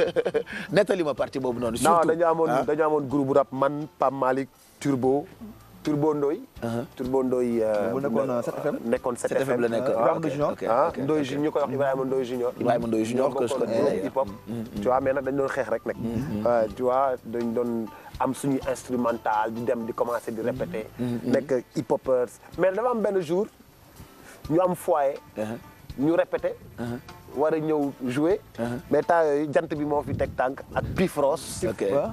nettali ma partie boobu noonu. surtout non dañu amoon groupe rap man Pape Malick Turbo Ndoye. Turbo Ndoye. bu nekkoon 7FM. nekkoon 7FM la nekk. Ndoye Junior ñu koy wax Ibrahima Ndoye Junior. Ibrahima Ndoye Junior que je connais hip hop. tu vois mais nag dañu doon xeex rek nag. tu vois dañu doon am suñu instrumental di dem di commencer di répéter. nekk hip hopers mais dafa am benn jour ñu am foyer. ñu répéter. war a ñëw jouer. mais temps yooyu jant bi moo fi teg tànk ak Pifros.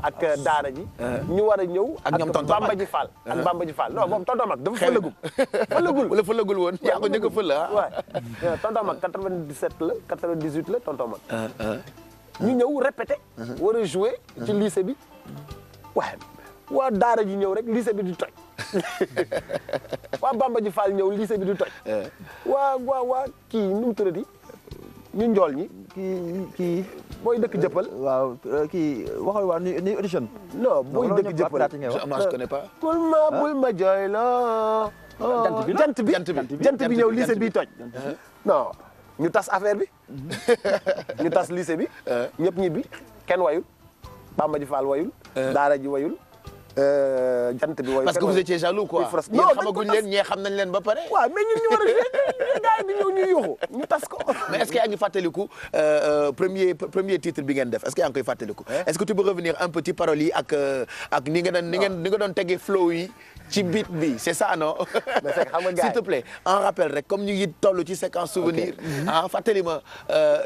ak Daara ji. ñu war a ñëw. ak ñoom tonton Bamba ji Fall. ak Bamba ji Fall non moom tonton Mag dafa fëlagul. wala fëlagul woon. yaa ko njëkk a fël ah. waaw tonton Mag 97 la 98 la tonton Mag. ñu ñëw répéter. war a jouer ci lycée bi. waaye waa Daara ji ñëw rek lycée bi di toj. waa Bamba ji Fall ñëw lycée bi di toj. waa kii nu mu tuddati ñu njool ñi. kii booy dëkk jëppal. waaw kii waxal waa ni audition. non booy dëkk jëppal. je connais pas. bul ma jooy la. jant bi ñëw lycée bi toj. non ñu tas affaire bi. ñu tas lycée bi. ñëpp ñibbi kenn wayul. Bamba ji Fall wayul. Daara ji wayul. jant bi wayul. parce que vous étiez jaloux quoi. non xamaguñ leen ñee xam nañ leen ba pare. waaw mais ñun ñu war a jouer gars yi di ñëw ñu yuuxu ñu tas ko. mais est-ce que yaa ngi fàttaliku premier titre bi ngeen def est-ce que yaa ngi koy fàttaliku. est-ce que tu peux revenir un petit paroles yi ak ni nga doon tegee flow yi ci beat bi c'est ça non. mais fekk xam nga gars yi s'il te plaît en rappel rek comme ñu ngi toll ci séquence souvenir. fàttali ma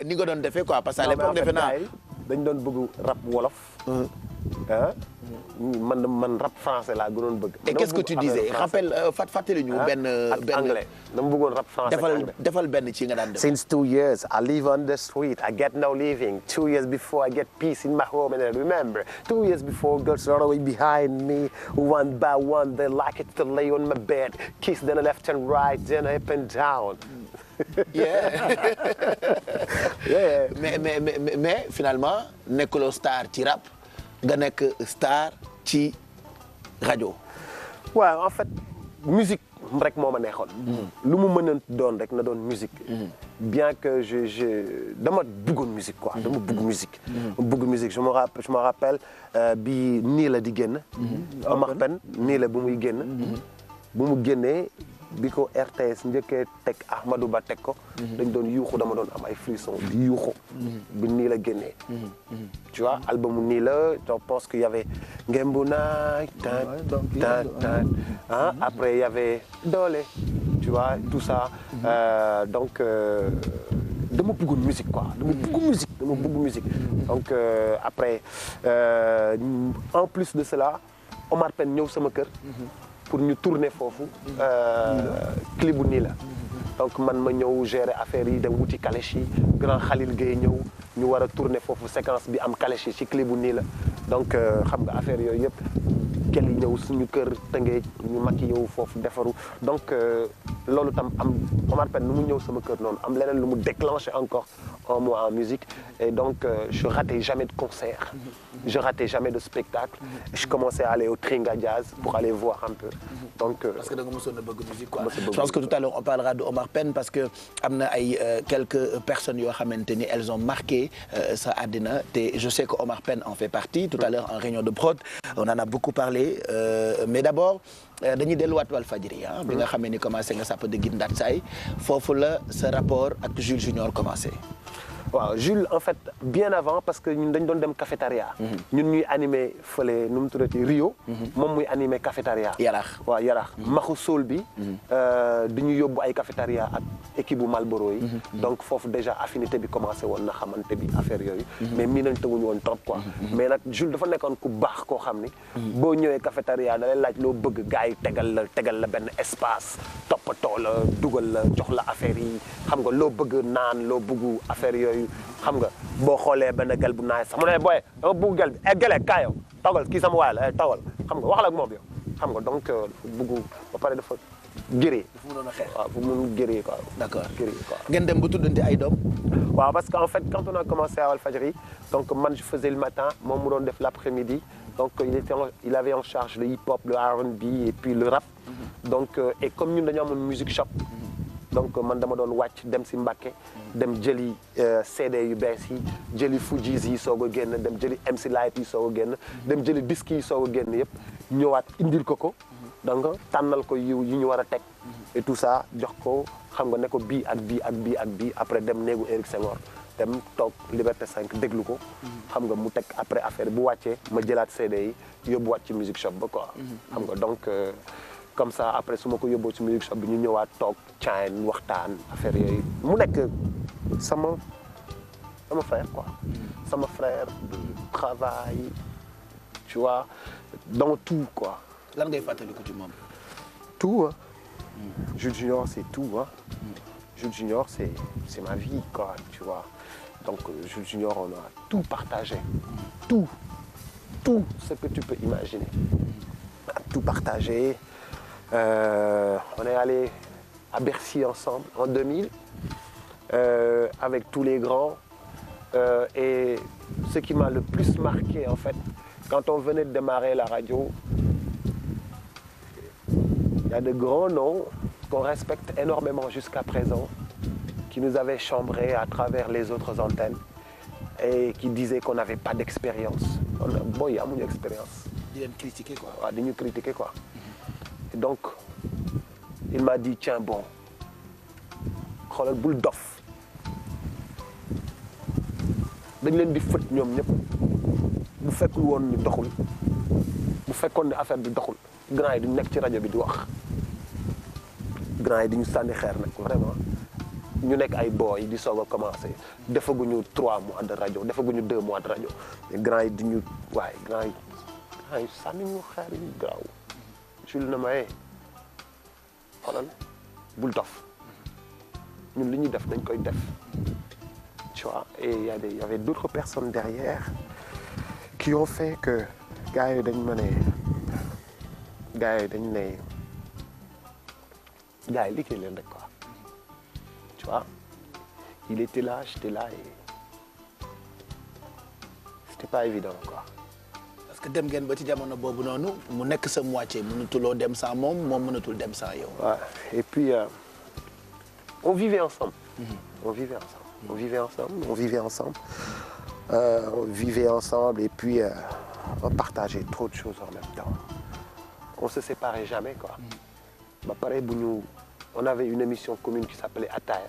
ni nga doon defee quoi parce que à l'époque defe naa. dañ doon bëgg rap wolof. man rap français laa gënoon bëgg. et qu'est-ce que tu disais rappel fàttali ñu benn anglais dama bëggoon rap français defal benn ci nga daan def. Since 2 years I live on the street I get no living 2 years before I get peace in my home and I remember 2 years before girls run away behind me one by one they like it to lay on my bed kiss then left and right then up and down. mais finalement nekkuloo star ci rap nga nekk star ci rajo. waaw en fait musique rek moo ma neexoon. lu mu mën a doon rek na doon musique. bien que dama bëggoon musique quoi. dama bëgg musique. bëgg musique je me rappelle bi nii la di génn. Omar Pène nii la bu muy génn. bu mu génnee. bi ko RTS njëkkee teg Ahmadou Ba teg ko. dañ doon yuuxu dama doon am ay frissons di yuuxu. bi nii la génnee. tu vois album nii la je pense qu'il y avait Ngembu naay. après il y avait Doole. tu vois tout ça. donc dama bëggoon musique quoi dama bëgg musique. donc après en plus de cela Omar Pène ñëw sama kër. pour ñu tourner foofu clip bu nii la donc man ma ñëw gérer affaire yi dem wuti calèche yi grand Khalil Gueye ñëw ñu war a tourner foofu séquence bi am calèche yi ci clip bu nii la donc xam nga affaire yooyu yëpp kel yi ñëw suñu kër tëngee ñu mag yi ñëw foofu defaru donc loolu tam am Omar Pène nu mu ñëw sama kër noonu am leneen lu mu déclenché encore en moi en musique et donc je ratais jamais de concert je ratais jamais de spectacle je commençais à aller au Tringa Jazz pour aller voir un peu donc parce que da nga mësoon a bëgg musique quoi. je pense que tout à l'heure on parlera de Omar Pène parce que am na ay quelques personnes yoo xamante ni elles ont marqué sa àddina te je sais que Omar Pène en fait partie tout à l'heure en réunion de prod on en a beaucoup parlé mais d'abord dañuy delluwaat Walfadjri ah bi nga xamee ni commencé nga sàpp de Guine Ndat Saay foofu la sa rapport ak Jules Junior commencé. waaw Jules en fait bien avant parce que ñun dañ doon dem cafétéria. ñun ñuy animé fële nu mu tuddati Rio. moom muy animé cafétéria. Yarax waaw Yarax. maxu soul bi. di ñu yóbbu ay cafétéria ak équipe bu Malboro yi. donc foofu déjà affinité bi commencé woon na xamante bi affaire yooyu. mais miinante wuñu woon trop quoi. mais nag Jules dafa nekkoon ku baax koo xam ni. boo ñëwee cafétéria da lay laaj loo bëgg gars yi tegal la benn espace toppatoo la dugal la jox la affaire yi xam nga loo bëgg naan loo bëgg affaire yooyu. xam nga boo xoolee benn gel bu naay sax mu ne booy dama bëgg gel bi gelee kaa yow tawgal kii sama waay la tawgal xam nga wax la ak moom yow xam nga donc bëgg ba pare dafa géré. fu mu doon a xeex waaw fu mu géré quoi. d'accord géré quoi. ngeen dem ba tuddante ay doom. waaw parce que en fait quand on a commencé à Walfadjri donc man je faisais le matin moom mu doon def l'après-midi donc il avait en charge le hip-hop le R&B et puis le rap. donc et comme ñun dañoo amoon music shop. donc man dama doon wàcc dem si Mbacké dem jëli CD yu bees yi jëli Fujis yi soog a génn dem jëli MC Light yi soog a génn dem jëli disques yi soog a génn yëpp ñëwaat indil ko donc tànnal ko yi ñu war a teg et tout ça jox ko xam nga ne ko bii ak bii ak bii ak bii après dem néegu Eric Senghor dem toog Liberté 5 déglu ko xam nga mu teg après affaire bu wàccee ma jëlaat CD yi yóbbuwaat ci music shop ba quoi xam nga donc comme ça après su ma ko yóbboo ci music shop bi ñu ñëwaat toog caayin waxtaan affaire yooyu mu nekk sama frère quoi sama frère de travail tu vois dans tout quoi. lan ngay fàttaliku ci moom. tout hein. Jules Junior c'est tout hein. Jules Junior c'est ma vie quoi tu vois donc Jules Junior on a tout partagé tout ce que tu peux imaginer on a tout partagé. On est allé à Bercy ensemble en 2000 avec tous les grands et ce qui m'a le plus marqué en fait quand on venait de démarrer la radio il y a de grands noms qu'on respecte énormément jusqu'à présent qui nous avaient chambrés à travers les autres antennes et qui disaient qu'on n'avait pas d'expérience bon amuñu expérience di leen critiquer quoi. waaw di ñu critiquer quoi. Et donc il m'a dit tiens bon xoolal bul dof dañ leen di fët ñoom ñëpp bu fekkul woon ni doxul bu fekkoon ne affaire bi doxul grand yi duñ nekk ci rajo bi di wax grand yi di ñu sànni xeer nag vraiment ñu nekk ay boy di soog a commencé defaguñu 3 mois de rajo defaguñu 2 mois de rajo grand yi di ñu waaye grand yi sànni ñu xeer yi gaaw Jules na ma xoolal bul dof ñun li ñuy def dañ koy def tu vois et il y avait d'autres personnes derrière qui ont fait que gars yi dañ ma ne gars yi dañ ne gars yi liggéey leen rek quoi tu vois il était là j'étais là et c'était pas évident quoi. parce que dem ngeen ba ci jamono boobu noonu mu nekk sa moitié mënatuloo dem sans moom mënatul dem sans yow. Ouais. Et puis on vivait ensemble. On vivait ensemble et puis on partageait trop de choses en même temps. On se séparait jamais quoi. Ba pare bu ñu on avait une émission commune qui s'appelait Ataaya.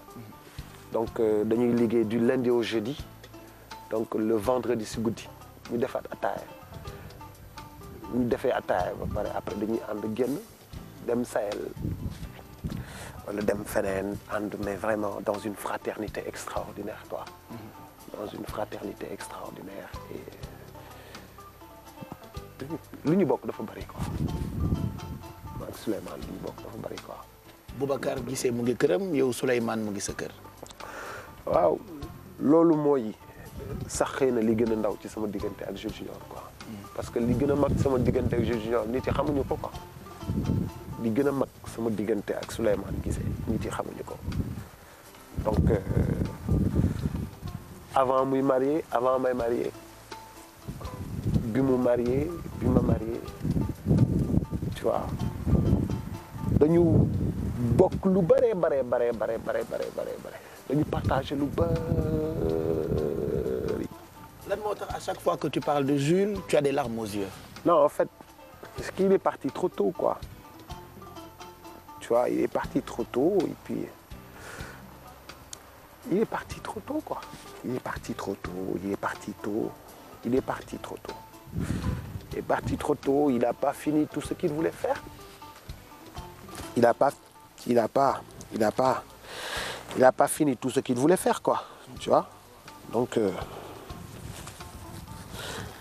Donc dañuy liggéey du lundi au jeudi donc le vendredi si guddi ñu defaat Ataaya. ñu defee ataaya ba pare après dañuy ànd génn dem Sahel wala dem feneen ànd mais vraiment dans une fraternité extraordinaire quoi. Dans une fraternité extraordinaire et lu ñu bokk dafa bari quoi. ak Souleymane li ñu bokk dafa bari quoi. Boubacar Guissé mu ngi këram yow Souleymane mu ngi sa kër. waaw loolu mooy sax xëy na li gën a ndaw ci sama diggante ak Jules Junior quoi. parce que li gën a mag sama diggante ak Jules Junior nit yi xamuñu ko quoi. li gën a mag sama diggante ak Souleymane Guissé nit yi xamuñu ko donc avant muy marié avant may marié bi mu marié bi ma marié tu vois dañu bokk lu bare dañu partagé lu bëri. lan moo tax à chaque fois que tu parles de Jules tu as des larmes aux yeux. non en fait parce qu'il est parti trop tôt quoi. tu vois il est parti trop tôt et puis il est parti trop tôt quoi. il est parti trop tôt il est parti trop tôt il n'a pas fini tout ce qu'il voulait faire. il n'a pas fini tout ce qu'il voulait faire quoi. tu vois donc il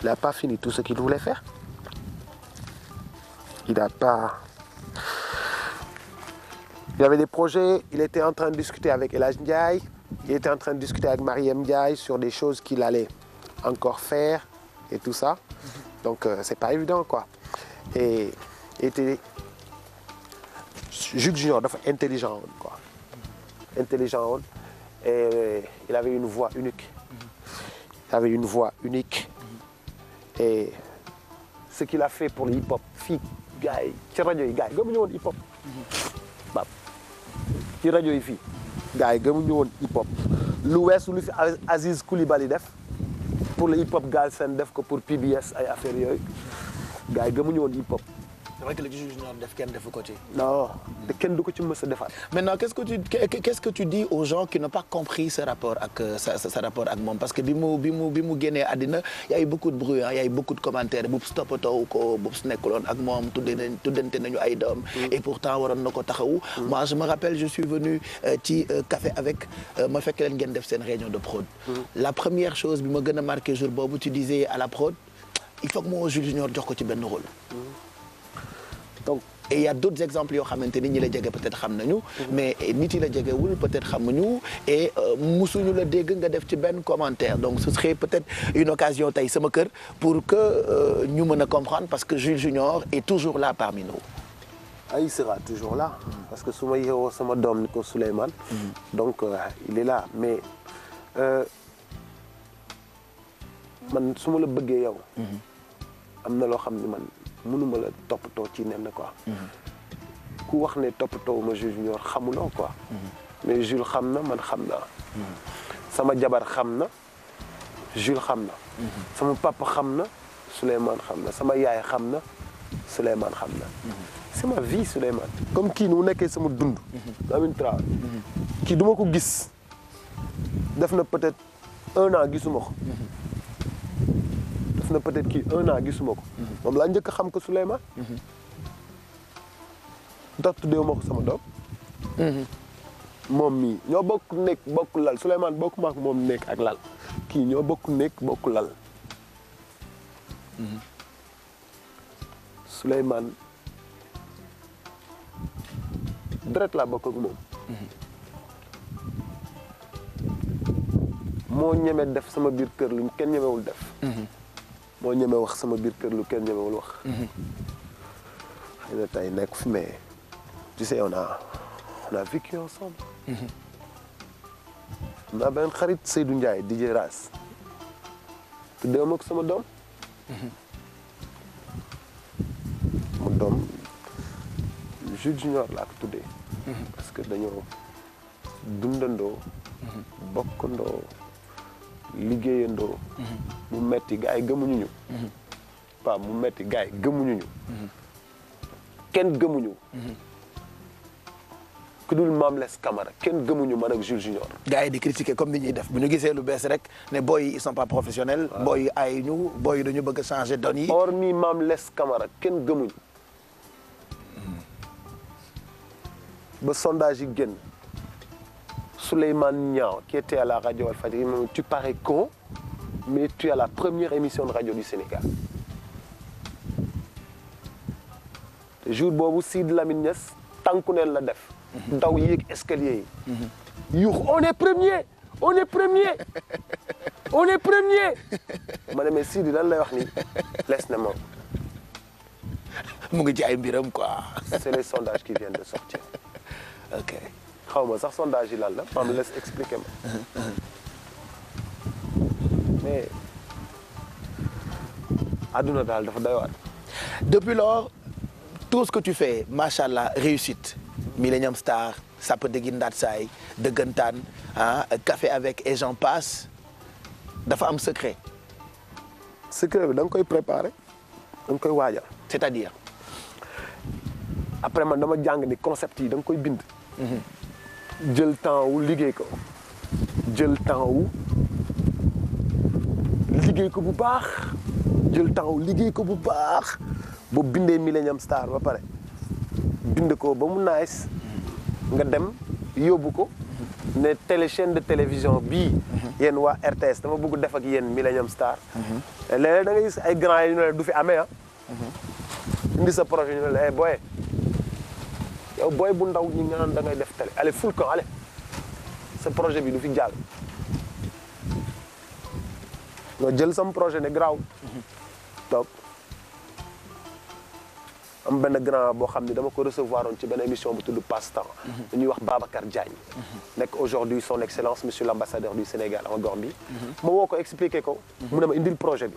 n'a pas fini tout ce qu'il voulait faire. Il y avait des projets, il était en train de discuter avec El Hadj Ndiaye, il était en train de discuter avec Mariam Ndiaye sur des choses qu'il allait encore faire et tout ça. Donc c'est pas évident quoi. Et Jules Junior dafa intelligent woon quoi. Intelligent woon et il avait une voix unique. Et ce qu'il a fait pour le hip-hop fii gars yi ci rajo yi gars yi gëmuñu woon hip-hop. Bab ci rajo yi fii gars yi gëmuñu woon hip-hop lu weesu lu fi Aziz Coulibaly def pour le hip-hop Galsen def ko pour PBS ay affaires yooyu gars yi gëmuñu woon hip-hop. c'est vrai que le Jules Junior def kenn defu ko ci. non te kenn du ko ci mës a defaat. maintenant qu'est-ce que tu dis aux gens qui n'ont pas compris ce rapport ak sa rapport ak moom parce que bi mu génnee àddina y a eu beaucoup de bruit y a eu beaucoup de commentaires Boubs toppatoo ko Boubs nekkuloon ak moom tuddante nañu ay doom. et pourtant waroon na ko taxawu. moi je me rappelle je suis venu ci café avec ma fekk leen ngeen def seen réunion de prod. la première chose bi ma gën a marqué jour boobu tu disais à la prod il faut que moo Jules Junior jox ko ci benn rôle. donc et il y a d'autres exemples yoo xamante ni ñi la jege peut-être xam nañu. mais nit yi la jegewul peut-être xamuñu et musuñu la dégg nga def ci benn commentaire donc ce serait peut-être une occasion tey sama kër pour que ñu mën a comprendre parce que Jules Junior est toujours là parmi nous. ah il sera toujours là parce que su ma yeewoo sama doom ni ko Souleymane. donc il est là mais man su ma la bëggee yow. am na loo xam ni man. mënuma la toppatoo ci nen quoi. ku wax ne toppatoo ma Jules Junior xamuloo quoi. mais Jules xam na man xam naa. sama jabar xam na Jules xam na. sama papa xam na Souleymane xam na sama yaay xam na Souleymane xam na. c'est ma vie Souleymane comme kii nu mu nekkee sama dund. Lamine Traoré. kii duma ko gis def na peut-être 1 an gisuma ko. na peut-être kii 1 an gisuma ko. moom laa njëkk a xam ko Souleymane. ndax tuddee ma ko sama doom. moom mii ñoo bokk nekk bokk lal Souleymane bokk ma ak moom nekk ak lal kii ñoo bokk nekk bokk lal. Souleymane deret laa bokk ak moom. moo ñeme def sama biir kër luñ kenn ñemewul def. moo ñeme wax sama biir kër lu kenn ñemewul wax. xëy na tey nekk fi mais tu sais on a vécu ensemble. on a benn xarit Seydou Ndiaye DJ Ras. tuddee ma ko sama doom. sama doom Jules Junior laa ko tuddee. parce que dañoo dundandoo. bokkandoo. liggéeyandoo. mu metti gars yi gëmuñu ñu. pas mu metti gars yi gëmuñu ñu. kenn gëmuñu. ku dul Mame Less Camara kenn gëmuñu man ak Jules Junior. gars yi di critiquer comme ni ñuy def bu ñu gisee lu bees rek ne boy yi ils sont pas professionnels. boy yi ay ñu boy yi dañu bëgg a changer donne yi. hormis Mame Less Camara kenn gëmuñu. ba sondage yi génn. Souleymane Niang qui était à la radio Walfadjri tu parais con mais tu as la première émission de radio du Sénégal. te jour boobu Sidy Lamine Niass tànku neen la def daw yéeg escalier yi yuux on est premier on est premier on est premier ma ne mais Sidi lan lay wax ni les na moom mu ngi ci ay mbiram quoi. c'est les sondages qui viennent de sortir. ok xaw ma sax sondage yi lan la ma laisse expliquer ma mais adduna daal dafa doy waar. depuis lors tout ce que tu fais machallah réussite Millennium Star Sapa Degui Ndaat Saay dëggantaan ah café avec et j'en passe dafa am secret. secret bi da nga koy préparer da nga koy waajal. c'est-à-dire. après man dama jàng ni concept yi da nga koy bind. jël temps wu liggéey ko jël temps wu liggéey ko bu baax jël temps wu liggéey ko bu baax boo bindee Millennium Star ba pare bind ko ba mu nice nga dem yóbbu ko ne chaîne de télévision bii yéen waa RTS dama bëgg def ak yéen Millennium Star. léeg-léeg da ngay gis ay grands yi ñu ne du fi amee ah. indi sa projet ñu ne la booy yow booy bu ndaw ñi nga naan da ngay def télé allez ful camp allez sa projet bi du fi jàll. nga jël sam projet ne graw donc am benn grand boo xam ne dama ko recevoir oon ci benn émission bu tudd Passe-Temps. ñuy wax Babacar Diagne. nekk aujourd'hui son excellence monsieur l'ambassadeur du Sénégal en Gambie. ma woo ko expliqué ko. mu ne ma indil projet bi.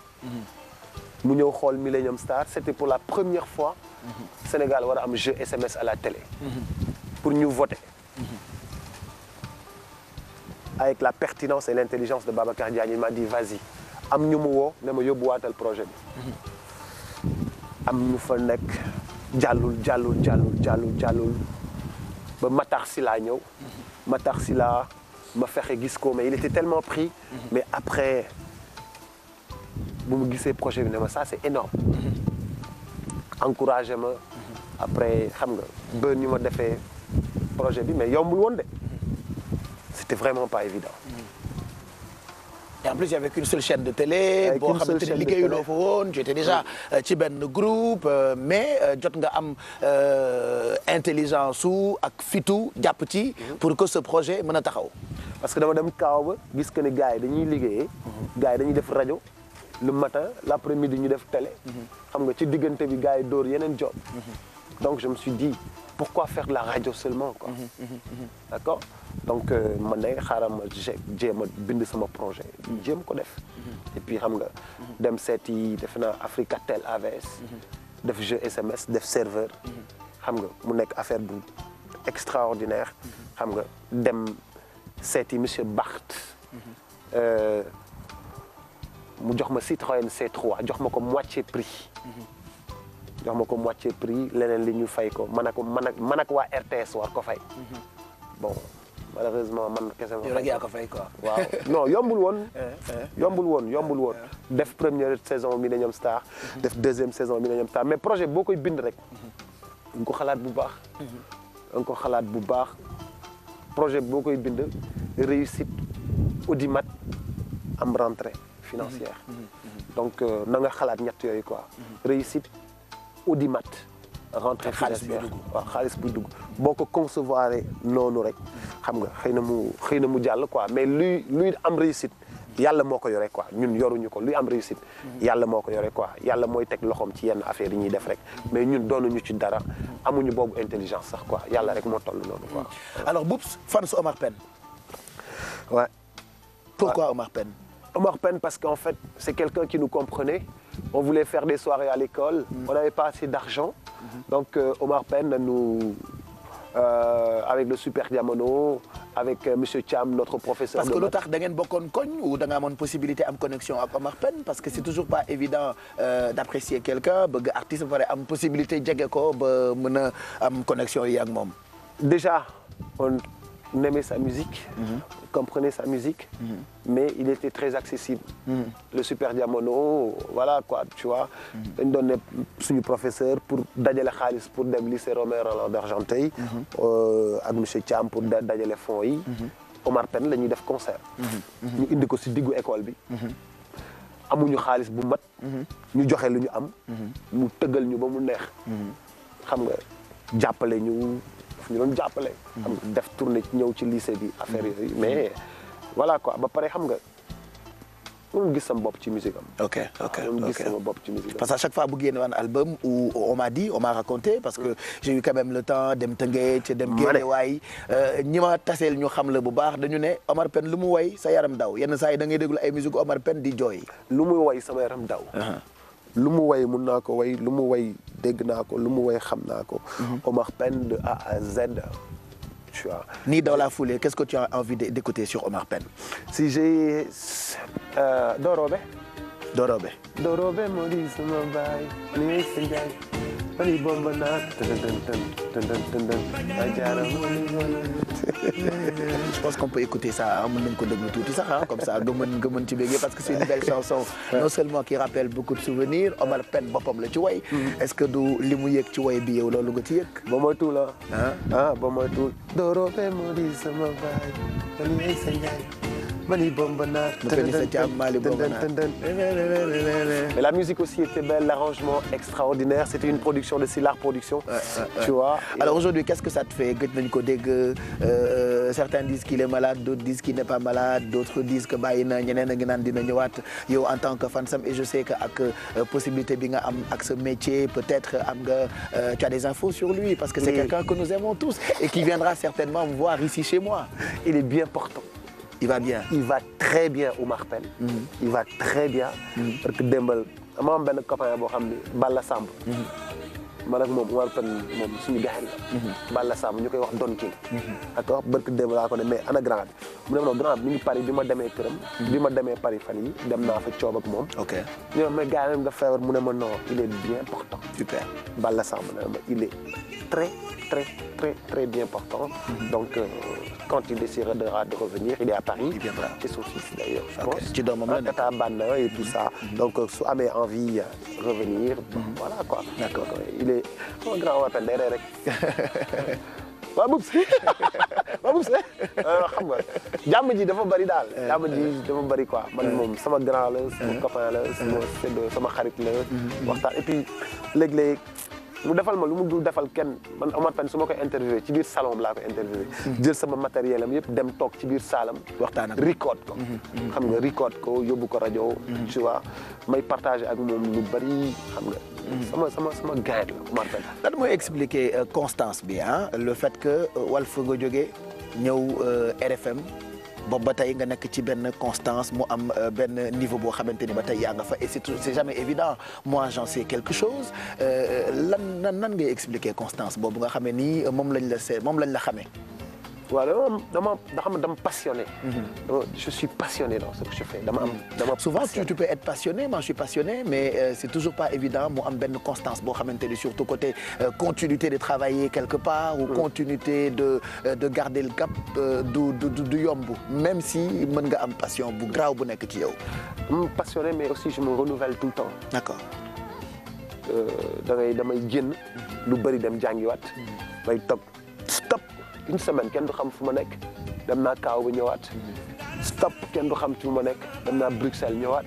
mu ñëw xool Millennium Star c'était pour la première fois. Sénégal war a am jeu SMS à la télé. pour ñu voter. avec la pertinence et l'intelligence de Babacar Diagne il m'a dit vas-y am ñu mu woo ne ma yóbbuwaatal projet bi. am ñu fa nekk jàllul ba Matar Sylla ñëw. Matar Sylla ma fexe gis ko mais il était tellement pris. mais après bu mu gisee projet bi ne ma ça c'est énorme. encouragé ma. après xam nga ba ñu ma defee projet bi mais yombul woon de. c'était vraiment pas évident. Et en plus, il n'y avait qu'une seule chaîne de télé. Boo xamante ne liggéeyuloo fa woon tu étais déjà ci benn groupe mais jot nga am intelligence su ak fitu jàpp ci pour que ce projet mën a taxaw. parce que dama dem kaaw ba gis que ne gars yi dañuy liggéeyee. gars yi dañuy def rajo le matin l'après-midi ñu def télé. xam nga ci diggante bi gars yi dóor yeneen job. donc je me suis dit pourquoi faire de la radio seulement quoi. d'accord donc man ne xaaral ma jéem a bind sama projet jéem ko def. et puis xam nga dem seeti defe naa Africatel AVS. def jeu SMS def serveur. xam nga mu nekk affaire bu extraordinaire. xam nga dem seeti monsieur Barth. mu jox ma Citroën C3 jox ma ko moitié prix. jox ma ko moitié prix leneen li ñu fay ko man ak waa RTS war ko fay. bon malheureusement man kese ma. yow rek yaa ko fay quoi. waaw non yombul woon. def première saison Millennium Star. def deuxième saison Millennium Star mais projet boo koy bind rek. nga ko xalaat bu baax. projet boo koy bind réussite audimat am rentrée financière. donc na nga xalaat ñett yooyu quoi. réussite audimat rentrée financière waaw xaalis buy dugg boo ko concevoir noonu rek xam nga xëy na mu jàll quoi mais luy am réussite yàlla moo ko yore quoi ñun yoruñu ko luy am réussite yàlla moo ko yore quoi yàlla mooy teg loxoom ci yenn affaire yi ñuy def rek mais ñun doonuñu ci dara amuñu boobu intelligence sax quoi yàlla rek moo toll noonu quoi. alors Boubs fan su Omar Pène. ouais. pourquoi Omar Pène. Omar Pène parce qu'en fait c'est quelqu'un qui nous comprenait. On voulait faire des soirées à l'école. On n'avait pas assez d'argent. Donc Omar Pène nous avec le Super Diamono avec monsieur Thiam notre professeur. parce que lu tax da ngeen bokkoon koñ ou da nga amoon possibilité am connexion ak Omar Pène parce que c'est toujours pas évident d'apprécier quelqu'un bëgg artiste ba pare am possibilité jege ko ba mën a am connexion yi ak moom. déjà on aimait sa musique. comprenait sa musique. mais il était très accessible. le Super Diamono voilà quoi tu vois. dañ doon ne suñu professeur pour dajale xaalis pour dem lycée Romain Rolland d'Argenteuil. ak monsieur Thiam pour dajale fonds yi. Omar Pène la ñuy def concert. ñu indi ko ci diggu école bi. amuñu xaalis bu mat. ñu joxe lu ñu am. mu tëggal ñu ba mu neex. xam nga jàppale ñu daf ñu doon jàppale. xam nga def tournée ñëw ci lycée bi affaire yooyu mais voilà quoi ba pare xam nga. on gis sama bopp ci musique am. ok on gis sama bopp ci musique am. parce que à chaque fois bu génne un album où on m'a raconté parce que j'ai eu quand même le temps dem Tëngéej dem Guédiawaye ñi ma taseel ñu xam la bu baax dañu ne Omar Pène lu mu woy sa yaram daw yenn saa yi da ngay déglu ay musique Omar Pène di jooy. lu mu woy sama yaram daw. lu mu woy mun naa ko woy lu mu woy dégg naa ko lu mu woy xam naa ko. Omar Pène de A à Z. Tu vois. Ni dans la foulée, qu'est-ce que tu as envie d'écouter sur Omar Pène? Si j'ai Dorobe. Dorobe. Dorobe moo di sama baay li ngay sa njaay mani bomba naat Je pense qu'on peut écouter ça mën nañu ko déglu tuuti sax comme ça nga mën ci béggee parce que c'est une belle chanson non seulement qui rappelle beaucoup de souvenirs Omar Pène boppam la ci woy est-ce que du li mu yëg ci woy bi yow loolu nga ci yëg ba moytuwul ba moytuwul Dorobe moo di sama baay li ngay sa njaay mani bomba naat mais la musique aussi était belle l'arrangement extraordinaire c'était une production de Sylar Production tu vois alors aujourd'hui qu'est-ce que ça te fait gëj nañ ko dégg certains disent qu'il est malade d'autres disent qu'il n'est pas malade d'autres disent que bàyyi na ñeneen a ngi naan dina ñëwaat yow en tant que fansam et je sais que ak possibilité bi nga am ak ce métier peut-être am nga tu as des infos sur lui parce que c'est quelqu'un que nous aimons tous et qui viendra certainement me voir ici chez moi. Il est bien portant. Il va bien. Il va très bien Omar Pène. Il va très bien. parce que démbal ama am benn copain boo xam ne Balla Samb. man ak moom Omar Pène moom suñu gaxel la. Balla Samb ñu koy wax Don King. ak wax barke démb laa ko ne mais ana grand bi mu ne ma grand bi mi ngi Paris bi ma demee këram. bi ma demee Paris fan yi dem naa fa coob ak moom. ok ñu ne mais gars yi dafa feebar mu ne ma non il est bien portant. super Balla Samb ne ma il est très très très très bien portant. Donc quand il décidera de revenir il est à Paris. Il viendra. C'est son fils d'ailleurs je pense. ci doomam la nekk Tata Banna et tout ça. Donc su amee envie revenir. Voilà quoi. D'accord. Il est un grand wapen day rek. waa bub si waa bub si xam nga jàmm ji dafa bari daal. jàmm ji dafa bari quoi man moom sama grand la sama copain la sama xarit la. waxtaan et puis léeg-léeg mu defal ma lu mu dul defal kenn man Omar Pène su ma koy interviewé ci biir salon bi laa koy interviewé. jël sama matériel am yëpp dem toog ci biir saalam. waxtaan ak record ko. xam nga record ko yóbbu ko rajo. tu vois may partagé ak moom lu bari xam nga. sama gain la Omar Pène. lan mooy expliquer constance bi le fait que Walf nga jógee ñëw RFM boobu ba tey nga nekk ci benn constance mu am benn niveau boo xamante ni ba tey yaa nga fa et c'est jamais évident moi j'en sais quelque chose nan ngay expliquer constance boobu nga xamee ni moom lañ la xamee. waaw dama passionné. Je suis passionné dans ce que je fais. Souvent tu peux être passionné, moi je suis passionné, mais c'est toujours pas évident mu am benn constance boo xamante ni surtout côté continuité de travailler quelque part ou continuité de garder le cap du yomb même si mën nga am passion bu graaw bu nekk ci yow. Passionné mais aussi je me renouvelle tout le temps. D'accord. damay génn lu bari dem jàngiwaat. may toog stop. Une semaine kenn du xam fu ma nekk dem naa Kaaw ba ñëwaat stop kenn du xam fu ma nekk dem naa Bruxelles ñëwaat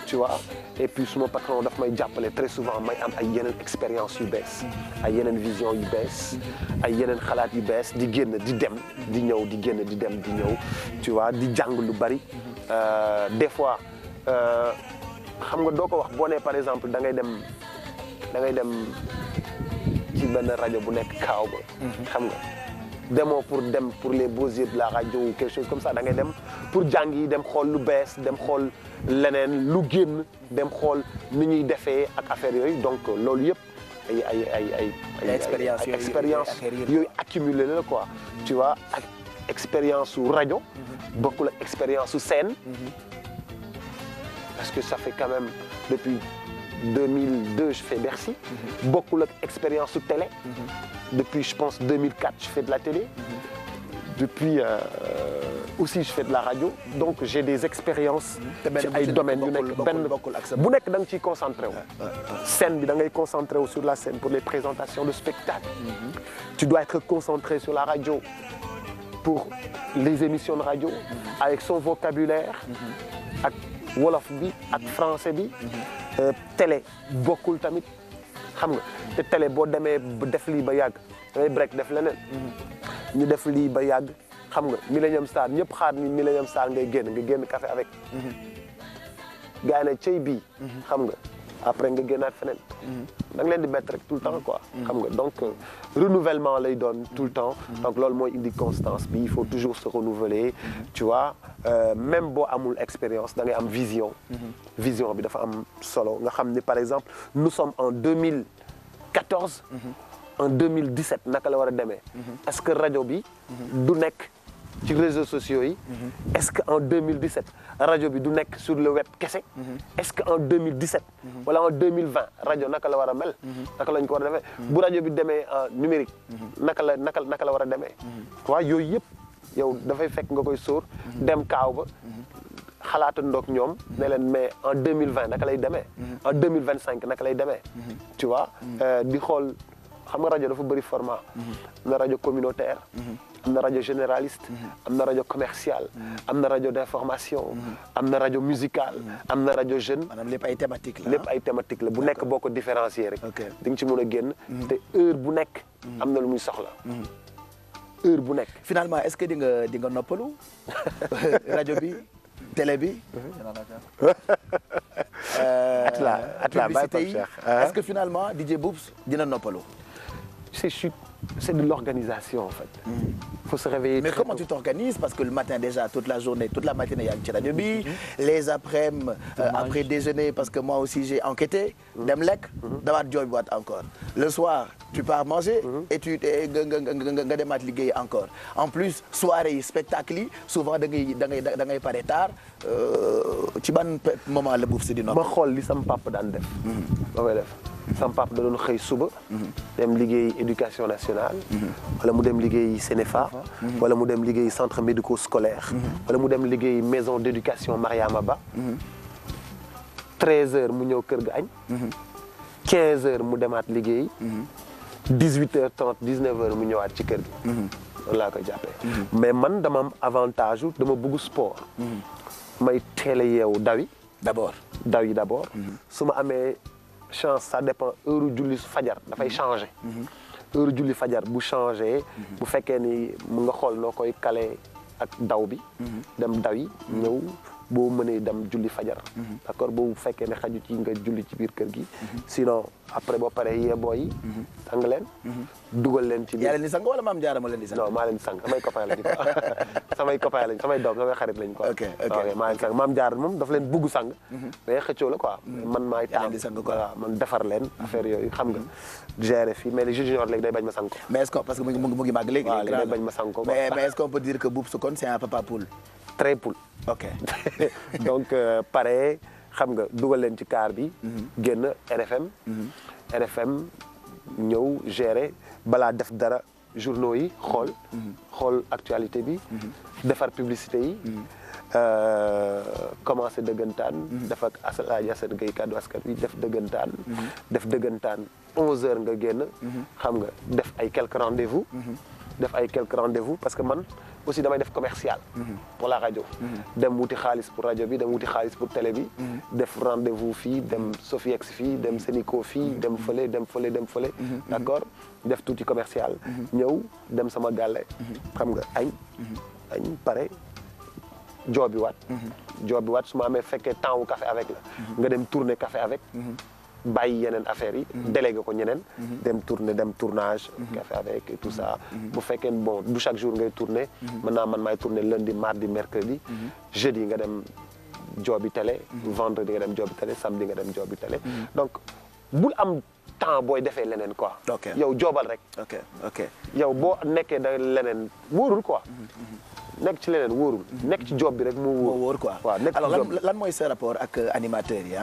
tu vois et puis suma patron daf may jàppale très souvent may am ay yeneen expérience yu bees ay yeneen vision yu bees ay yeneen xalaat yu bees di génn di dem di ñëw di génn di dem di ñëw tu vois di jàng lu bari des fois xam nga doo ko wax boo nee par exemple da ngay dem ci benn rajo bu nekk Kaaw ba xam nga demoo pour les beaux yeux de la radio ou quelque chose comme ça da ngay dem pour jàng yi dem xool lu bees dem xool leneen lu génn dem xool ni ñuy defee ak affaire yooyu donc loolu yëpp ay expérience yooyu accumulé la quoi tu vois ak expérience su rajo bokkul ak expérience su scène parce que ça fait quand même depuis 2002 je fais Bercy bokkul ak expérience su télé depuis je pense 2004 je fais de la télé depuis aussi je fais de la radio donc j'ai des expériences ci ay domaines yu nekk benn bu nekk da nga ciy concentré wu scène bi da ngay concentré wu sur la scène pour les présentations de spectacles tu dois être concentré sur la radio pour les émissions de radio avec son vocabulaire ak wolof bi ak français bi télé bokkul tamit xam nga te télé boo demee ba def lii ba yàgg dangay break def leneen ñu def lii ba yàgg xam nga Millennium Star ñëpp xaar ni Millennium Star ngay génn café avec gars yi ne cey bii xam nga après nga génnaat feneen da nga leen di mettre rek tout le temps quoi xam nga donc renouvellement lay doon tout le temps donc loolu mooy indi constance bi il faut toujours se renouveler tu vois même boo amul expérience da ngay am vision vision bi dafa am solo nga xam ni par exemple nous sommes en 2014 en 2017 naka la war a demee est-ce que rajo bi du nekk ci réseaux sociaux yi est-ce que en 2017 rajo bi du nekk sur le web kese est-ce que en 2017 wala en 2020 rajo naka la war a mel naka lañ ko war a defee bu rajo bi demee en numérique naka la war a demee waaw yooyu yëpp yow dafay fekk nga koy sóor dem kaaw ba xalaata ndoog ñoom ne leen mais en 2020 naka lay demee en 2025 naka lay demee tu vois di xool xam nga rajo dafa bëri format am na rajo communautaire am na rajo généraliste am na rajo commercial am na rajo d'information am na rajo musical am na rajo jeune maanaam lépp ay thématique la lépp ay thématique la bu nekk boo ko différencier rek di nga ci mën a génn te heure bu nekk am na lu muy soxla heure bu nekk finalement est-ce que di nga noppalu rajo bi télé bi publicité yi est-ce que finalement DJ Boubs dina noppalu c'est de l'organisation en fait. Faut se réveiller. Mais comment tu t'organises parce que le matin déjà toute la journée toute la matinée yaa ngi ci rajo bi les après-midi après déjeuner parce que moi aussi j'ai enquêté dem lekk damaat jooy boîte encore le soir tu pars manger et tu nga demaat liggéey encore en plus soirée yi spectacle yi souvent da ngay pare tard ci ban moment la Boubs di nopp ma xool li sam papa daan def ba koy def sam papa da doon xëy suba dem liggéey éducation nationale wala mu dem liggéey Sénéfa wala mu dem liggéey centre médico-scolaire wala mu dem liggéey maison d'éducation Mariama Ba 13h mu ñëw kër ga añ 15h mu demaat liggéey 18h30 19h mu ñëwaat ci kër gi loolu laa koy jàppee mais man dama am avantage u dama bëgg sport may teel a yeewu dawi d'abord su ma amee chance ça dépend heure julli fajar dafay changer heure julli fajar bu changer bu fekkee ni mu nga xool noo koy kale ak daw bi dem daw yi ñëw boo mënee dem julli fajar d'accord boo fekkee ne xaju ci nga julli ci biir kër gi sinon après boo paree yee booy yi sang leen dugal leen ci biir. yaa leen di sang wala maam jaara ma leen di sang. non maa leen di sang samay copain lañ samay copain lañ samay doom samay xarit lañ quoi. ok maa leen sang maam jaara moom dafa leen bugg sang mais xëccoo la quoi man maay taam voilà man defar leen affaire yooyu xam nga gérer fii mais les junior léegi day bañ ma sang ko mais est-ce que parce que mu ngi màgg léegi waaw day bañ ma sang ko mais est-ce qu'on peut dire que Boubs kon c'est un papa poule. très poule. ok donc pare xam nga dugal leen ci car bi. génn RFM ñëw gérer balaa def dara journaux yi xool actualité bi. defar publicité yi. commencé dëggantaan. def ak Alaaji Assane Gueye kaddu askan wi def dëggantaan. def dëggantaan 11h nga génn. xam nga def ay quelques rendez-vous. Parce que man aussi damay def commercial. pour la rajo. dem wuti xaalis pour rajo bi dem wuti xaalis pour télé bi. def rendez-vous fii dem Sofiex fii dem Sénico fii dem fële. d'accord def tuuti commercial. ñëw dem sama gàlle. xam nga añ pare joobi waat su ma amee fekkee temps wu café avec la. nga dem tourner café avec. bàyyi yeneen affaires yi délégué ko ñeneen dem tournage café avec et tout ça bu fekkee bon du chaque jour ngay tourner man maay tourner lundi mardi mercredi jeudi nga dem joobi télé vendredi nga dem joobi télé samedi nga dem joobi télé donc bul am temps booy defee leneen quoi yow joobal rek ok yow boo nekkee da leneen wóorul quoi nekk ci leneen wóorul nekk ci job bi rek moo wóor quoi waaw nekk alors lan mooy sa rapport ak animateurs yi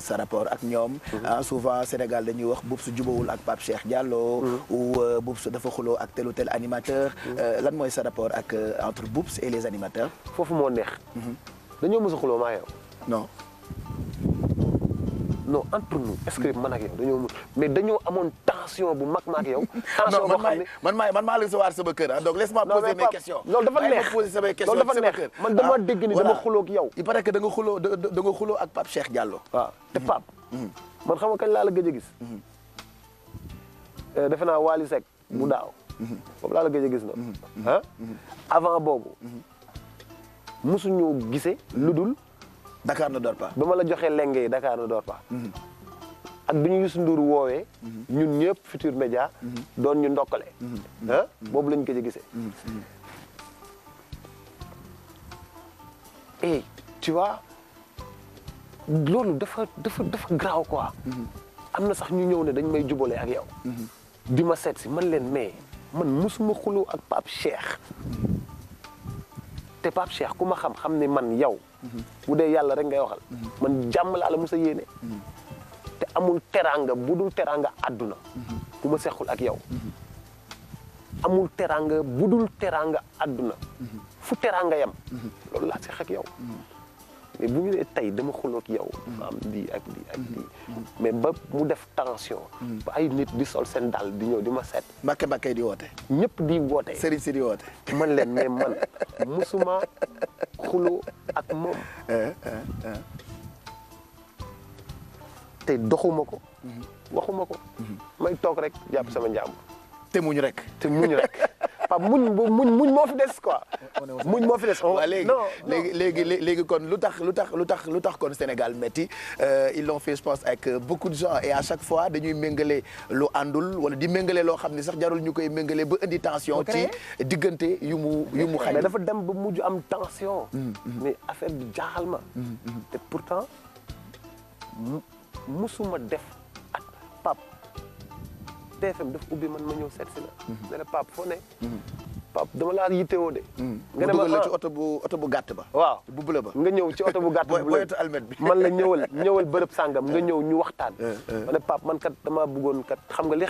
sa rapport ak ñoom souvent Sénégal dañuy wax Boubs jubawul ak Pape Cheikh Diallo ou Boubs dafa xuloo ak tel ou tel animateur lan mooy sa rapport ak entre Boubs et les animateurs foofu moo neex dañoo mës a xuloo maa yow non entre nous est-ce que man ak yow dañoo amoon tension bu mag ma ak yow. tension boo xam ne man maa la recevoir sama kër donc laisse-moi poser mes questions. loolu dafa neex loolu dafa neex man dama dégg ni dama xuloo ak yow. il paraît que da nga xuloo ak Pape Cheikh Diallo. waaw te Pape. man xam nga kañ laa la gëj a gis. defe naa Wally Seck bu daaw boobu laa la gëj a gis na ah avant boobu musuñu gisee lu dul Dakar ne dort pas. ba ma la joxee lenge yi Dakar ne dort pas ak bi ñu Youssou Ndour woowee ñun ñëpp Futur Média doon ñu ndokkale ah boobu lañ gëj a gisee et tu vois loolu dafa graaw quoi am na sax ñu ñëw ne dañ may jubale ak yow di ma seet si man leen mais man musuma xuloo ak Pape Cheikh te Pape Cheikh ku ma xam ne man yow bu dee yàlla rek ngay waxal man jàmm laa la musa yéene te amul teraanga bu dul teraanga àdduna bu ma sequl ak yow amul teraanga bu dul teraanga àdduna fu teraanga yam loolu laa seq ak yow mais bu ñu nee tey dama xuloo ak yow dafa am lii ak lii ak lii mais ba mu def tension ba ay nit di sol seen dàll di ñëw di ma seet Mbacké di woote. ñëpp di woote Serigne si di woote. man leen mais man musuma xuloo ak moom te doxuma ko waxuma ko may toog rek jàpp sama njàmbur te muñ rek. pa muñ moo fi des quoi muñ moo fi des waaw léegi kon lu tax kon Sénégal métti ils l'ont fait je pense avec beaucoup de gens et à chaque fois dañuy méngale lu àndul wala di méngale loo xam ne sax jarul ñu koy méngale ba indi tension ci diggante yu mu xañ mais dafa dem ba mujj am tension mais affaire bi jaaxal ma te pourtant musuma def ak Pape TFM daf ubbi man ma ñëw seet si la ne la Pape foo ne Pape dama laa yittewoo de nga dugal la ci oto bu gàtt ba waaw bu bula ba nga ñëw ci oto bu gàtt boyetu almet bi man la ñëwal bërëb sàngam nga ñëw ñu waxtaan ma ne Pape man kat damaa bëggoon kat xam nga li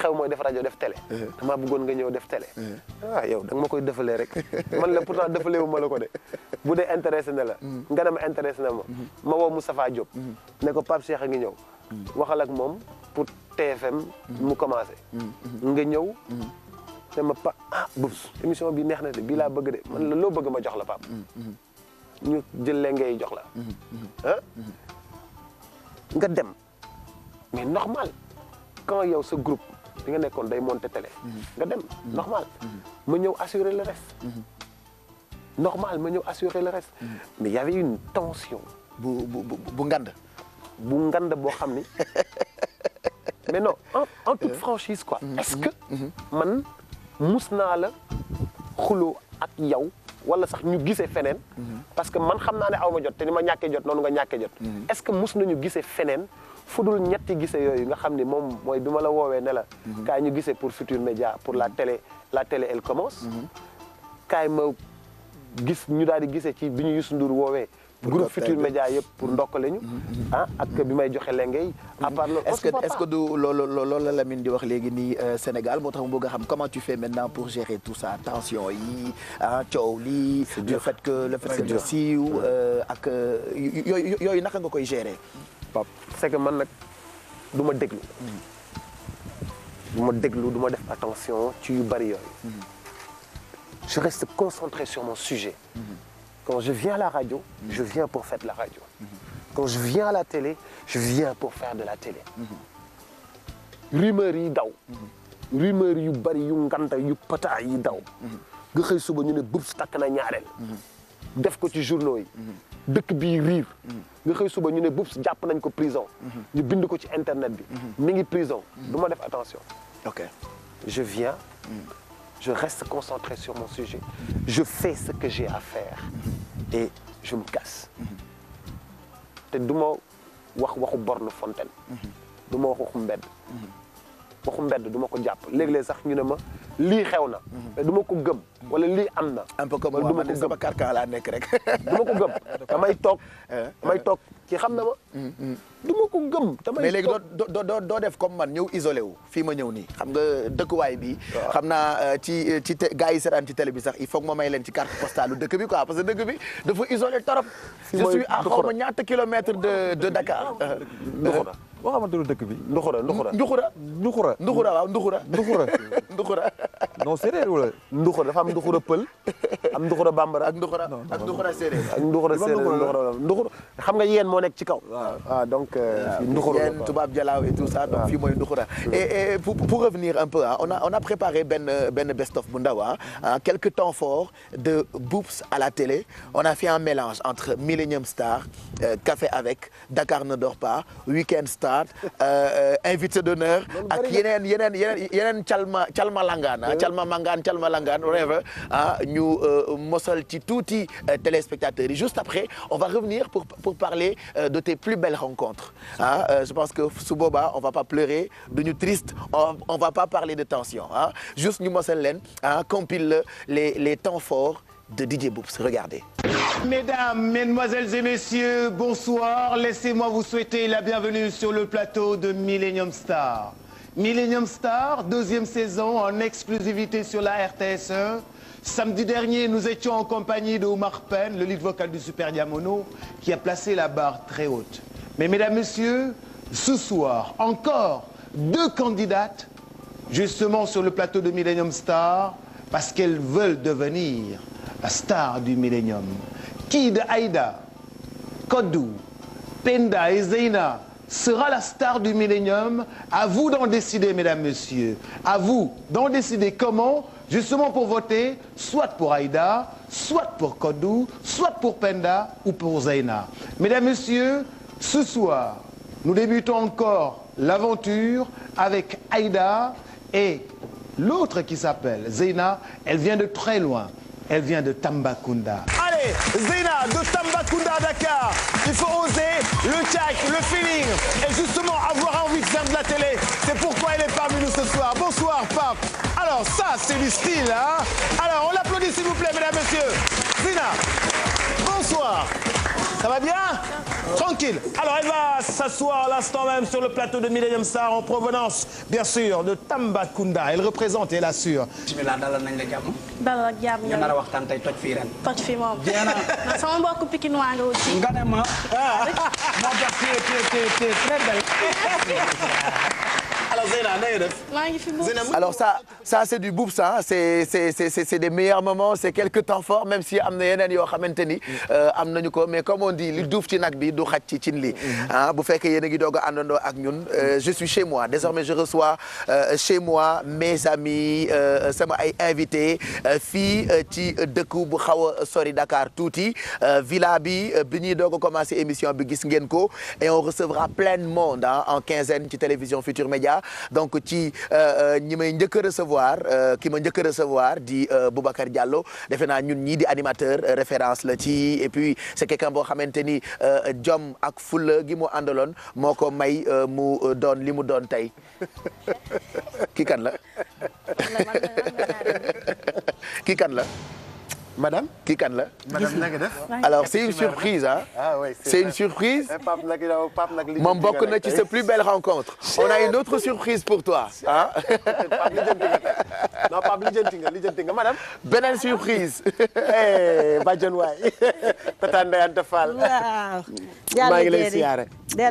xew mooy def rajo def télé damaa bëggoon nga ñëw def télé yow da nga ma koy defalee rek man la pourtant defalee wu ma la ko de bu dee intéressé na la nga ne ma intéressé na ma woo Moustapha Diop ne ko Pape Cheikh a ngi ñëw waxal ak moom pour TFM mu commencé nga ñëw ne ma Boubs émission bi neex na de bii laa bëgg de man la loo bëgg ma jox la Pape ñu jël lee ngay jox la nga dem mais normal quand yow sa groupe bi nga nekkoon day monter télé nga dem normal ma ñëw assurer le reste normal ma ñëw assurer le reste mais il y avait une tension bu ngand boo xam ni mais non en toute franchise quoi est-ce que man mus naa la xuloo ak yow wala sax ñu gisee feneen parce que man xam naa ne aw ma jot te ni ma ñàkkee jot noonu nga ñàkkee jot est-ce que mus nañu gisee feneen fu dul ñetti gisee yooyu nga xam ni moom mooy bi ma la woowee ne la kaay ñu gisee pour Futur Média pour la télé elle commence kaay ma gis ñu daal di gisee ci bi ñu Youssou Ndour woowee groupe Futur Média yëpp pour ndokkale ñu ak bi may joxe lengay à part loolu est-ce que du loolu la Lamine di wax léegi nii Sénégal moo tax mu bëgg a xam comment tu fais maintenant pour gérer tout ça tension yi coow lii le fait que nga siiw ak yooyu naka nga koy gérer Pape c'est que man nag du ma déglu du ma def attention ci yu bari yooyu je reste concentré sur mon sujet quand je viens à la radio je viens pour faire de la radio quand je viens à la télé je viens pour faire de la télé rumeur yi daw rumeur yu bari yu nganta yu pata yi daw nga xëy suba ñu ne Boubs takk na ñaareel def ko ci journaux yi dëkk bii riir nga xëy suba ñu ne Boubs jàpp nañ ko prison ñu bind ko ci internet bi mi ngi prison du ma def attention ok je viens je reste concentré sur mon sujet je fais ce que j'ai à faire et je me casse te du ma waxu borne fontaine du ma waxu mbedd du ma ko jàpp léeg-léeg sax ñu ne ma lii xew na mais du ma ko gëm wala lii am na un peu comme moi man sama carcan laa nekk rek du ma ko gëm damay toog ci xam na ma du ma ko gëm damay mais léegi doo def comme man ñëw isolé wu fii ma ñëw nii xam nga dëkkuwaay bi xam naa ci gars yi seetaan ci télé bi sax il faut que ma may leen ci carte postale lu dëkk bi quoi parce que dëkk bi dafa isolé torop je suis à xaw ma ñaata kilomètres de Dakar waxama turu dëkk bi. Nduxura. waaw Nduxura. non séeréer wala. Nduxura dafa am Nduxura pël am Nduxura bambara ak Nduxura séeréer. Nduxura xam nga yéen moo nekk ci kaw. waaw donc Nduxura yéen tubaab jalaaw et tout ça donc fii mooy Nduxura. et pour revenir un peu on a préparé benn best of bu ndaw quelques temps forts de Boops à la télé on a fait un mélange entre Millennium Star Café avec Dakar ne dort pas Weekend Start invité d'honneur ak yeneen calma langaan whatever ñu mosal ci tuuti téléspectateurs yi juste après on va revenir pour parler de tes plus belles rencontres je pense que su boobaa on va pas pleurer duñu triste on va pas parler de tension juste ñu mosal leen compile les temps forts de DJ Boops. Regardez. Mesdames, Mesdemoiselles et Messieurs, bonsoir. Laissez-moi vous souhaiter la bienvenue sur le plateau de Millennium Star. Millennium Star, deuxième saison en exclusivité sur la RTS1. Samedi dernier, nous étions en compagnie de Oumar Pène, le lead vocal du Super Diamono, qui a placé la barre très haute. Mais mesdames, messieurs, ce soir, encore 2 candidates, justement sur le plateau de Millennium Star, parce qu'elles veulent devenir la star du Millennium. Qui de Aïda, Kodou, Penda et Zeyna sera la star du Millennium? À vous d'en décider, mesdames, messieurs. À vous d'en décider comment, justement pour voter, soit pour Aïda, soit pour Kodou, soit pour Penda ou pour Zeyna. Mesdames, messieurs, ce soir, nous débutons encore l'aventure avec Aïda et l'autre qui s'appelle Zeyna. Elle vient de très loin. Elle vient de Tambacounda. Allez, Zeyna de Tambacounda, Dakar. Il faut oser le tchac, le feeling et justement avoir envie de faire de la télé. C'est pourquoi elle est parmi nous ce soir. Bonsoir, Pape. Alors ça, c'est du style, hein? Alors, on l'applaudit s'il vous plaît, mesdames, messieurs. Zeyna, bonsoir. Ça va bien? Tranquille. Alors, elle va s'asseoir à l'instant même sur le plateau de Millennium Star en provenance, bien sûr, de Tambacounda. Elle représente et elle assure. bismillah dalal nañ la jàmm. dalal ak jàmm ñu nar a waxtaan tey toj fii ren. toj fii moom. jeex na. sama mbokku Pikine waa nga aussi. nga ne ma. moo tax tu es très belle. Alors, Zeyna, na nga def? maa ngi fi Boops. Alors ça c'est du Boops c'est des meilleurs moments c'est quelques temps forts même si am na yeneen yoo xamante ni am nañu ko mais comme on dit li duuf ci nag bi du xaj ci cin li bu fekkee yéen a ngi doog a àndandoo ak ñun je suis chez moi désormais je reçois chez moi mes amis sama ay invités fii ci dëkk bu xaw a sori Dakar tuuti villa bi ñuy doog a commencé émission bi gis ngeen ko et on recevra plein de monde en quinzaine ci télévision Futur Média donc ci ñi may njëkk a recevoir ki ma njëkk a recevoir di Boubacar Diallo defe naa ñun ñii di animateur référence la ci et puis c'est quelqu'un boo xamante ni jom ak fulla gi mu àndaloon moo ko may mu doon li mu doon tey kii kan la kii kan la madame kii kan la. madame na nga def. alors c'est une surprise hein. Ah oui, c'est une surprise. Pape nag moom bokk na ci sa plus belle rencontre. on a une autre surprise pour toi ah. Pape lijjanti nga madame. beneen surprise. Badiane waay. Tata Ndeye Anta Fall. waaw. maa ngi lay siyaare.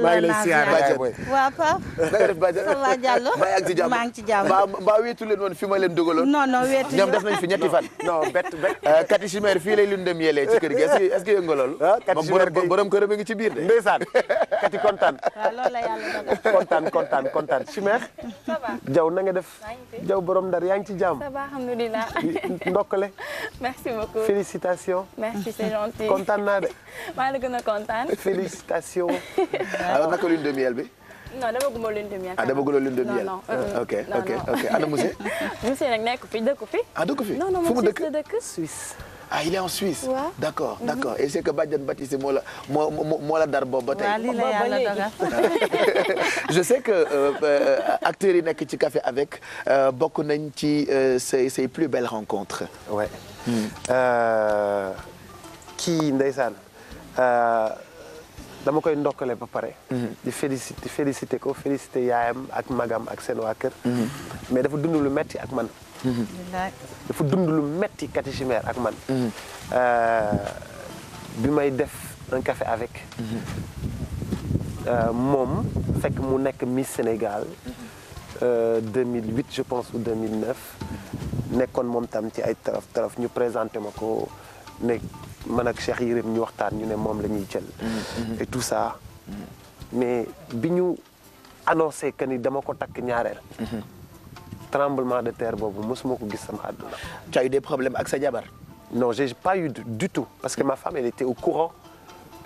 maa ngi lay siyaare Badiane. waaw Pape. na nga def Badiane. ça va Diallo. maa ngi ci jàmm maa ngi ci jàmm. mbaa wéetu leen woon fi ma leen dugaloon. non wéetu ñoom def nañ fi ñetti fan. non bett. Kati Chimère fii lay lundem yelee ci kër gi est-ce que yëngu nga loolu. Kati Chimère moom borom këram a ngi ci biir de. ndeysaan Kati kontaan. waaw loolu la yàlla dogal. kontaan Chimère. ça va. Jaw na nga def. Jaw borom Ndar yaa ngi ci jàmm. ça va alhamdulilah. ndokkale. merci beaucoup. félicitations. merci c'est gentil. kontaan naa de. maa la gën a kontaan. félicitations. alors naka lune de miel bi. non dama guma lune de miel. ah dama gula lune de miel. non ok ana monsieur. monsieur nag nekk fi dëkku fi. ah dëkk fi non fu mu Suisse la dëkk. Suisse. ah il est en Suisse. Ouais. d'accord et c'est que Badiane Baptiste moo la dar boobu ba tey. waaw lii la yàlla dogal. je sais que acteurs yi nekk ci Café avec bokk nañ ci ses plus belles rencontres. ouais. kii ndeysaan dama koy ndokkale ba pare. di féliciter ko féliciter yaayam ak magam ak seen waa kër. mais dafa dund lu metti ak man. dafa dund lu metti Kati Chimère ak man. bi may def un café avec. moom fekk mu nekk Miss Sénégal 2008 je pense ou 2009 nekkoon moom tam ci ay taraf ñu présenté ma ko ne man ak Cheikh Yérim ñu waxtaan ñu ne moom la ñuy jël et tout ça mais bi ñu annoncé que ni dama ko takk ñaareel tremblement de terre boobu mosuma ko gis sama àdduna. Tu as eu des problèmes ak sa jabar? Non, j'ai pas eu du tout parce que ma femme elle était au courant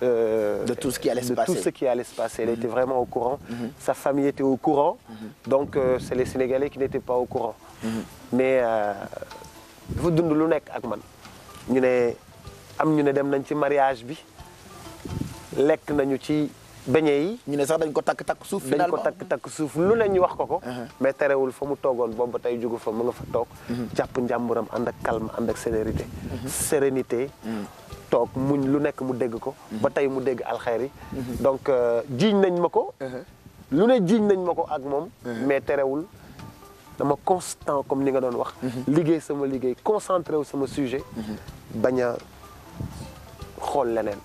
de tout ce qui allait se passer. De tout ce qui allait se passer. Elle était vraiment au courant. Sa famille était au courant. Donc c'est les Sénégalais qui n'étaient pas au courant. Mais dafa dund lu nekk ak man. ñu ne dem nañ ci mariage bi lekk nañu ci beñe yi. ñu ne sax dañ ko takk suuf finalement dañ ko takk suuf lu ne ñu wax ko. mais terewul fa mu toogoon boobu ba tey jógu fa mu nga fa toog. jàpp njàmburam ànd ak calme ànd ak sérénité. sérénité. toog muñ lu nekk mu dégg ko. ba tey mu dégg alxayri. donc jiiñ nañ ma ko. lu ne jiiñ nañ ma ko ak moom. mais terewul dama constant comme ni nga doon wax. liggéey sama liggéey concentré wu sama sujet. bañ a xool leneen.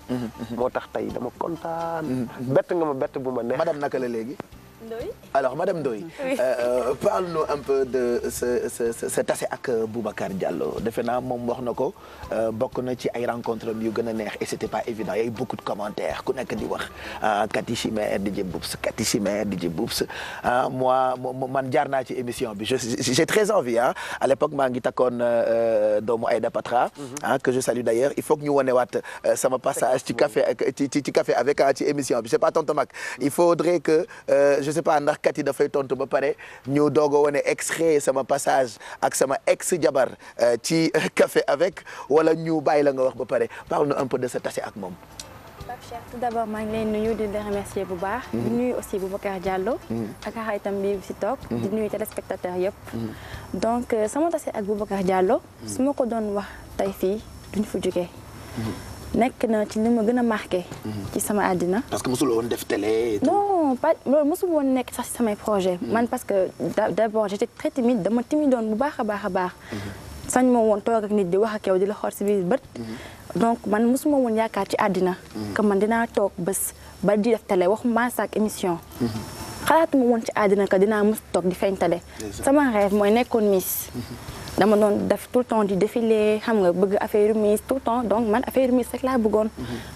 moo tax tey dama kontaan. bett nga ma bett bu ma neex. madame naka la léegi. Ndoye. Alors madame Ndoye. Oui. Parle-nous un peu de sa tase ak Boubacar Diallo defe naa moom wax na ko bokk na ci ay rencontres yu gën a neex et c'était pas évident il y a eu beaucoup de commentaires ku nekk di wax Cathy Chimère DJ Boubs Cathy Chimère DJ Boubs moi man jaar naa ci émission bi j'ai très envie à l'époque maa ngi takkoon doomu Aïda Patra que je salue d'ailleurs il faut que ñu wonewaat sama passage ci café avec ci émission bi c'est pas tonton Mac il faudrait que je sais pas ndax Cathy dafay tontu ba pare ñu doog a wane extrait sama passage ak sama ex jabar ci café avec wala ñu bàyyi la nga wax ba pare parle-nous un peu de sa tase ak moom. Pape Cheikh tout d'abord maa ngi leen nuyu di leen remercier bu baax. di nuyu aussi Boubacar Diallo. ak xaritam bi si toog. di nuyu téléspectateurs yëpp. donc sama tase ak Boubacar Diallo. su ma ko doon wax tey fii duñ fa jógee. nekk na ci li ma gën a marqué. ci sama àddina. parce que mosul woon def télé. non pas loolu mosul woon nekk sax ci samay projet man parce que d'abord j'étais très timide dama timidoon bu baax a baax. sañ ma woon toog ak nit di wax ak yow di la xool si biir bët. donc man mosuma woon yaakaar ci àddina. que man dinaa toog bés ba di def télé waxuma sax émission. xalaatuma woon ci àddina que dinaa mos toog di feeñ télé. sama rêve mooy nekkoon Miss. dama doon def tout le temps di défilé xam nga bëgg affaire Miss tout le temps donc man affaire Miss rek laa bëggoon.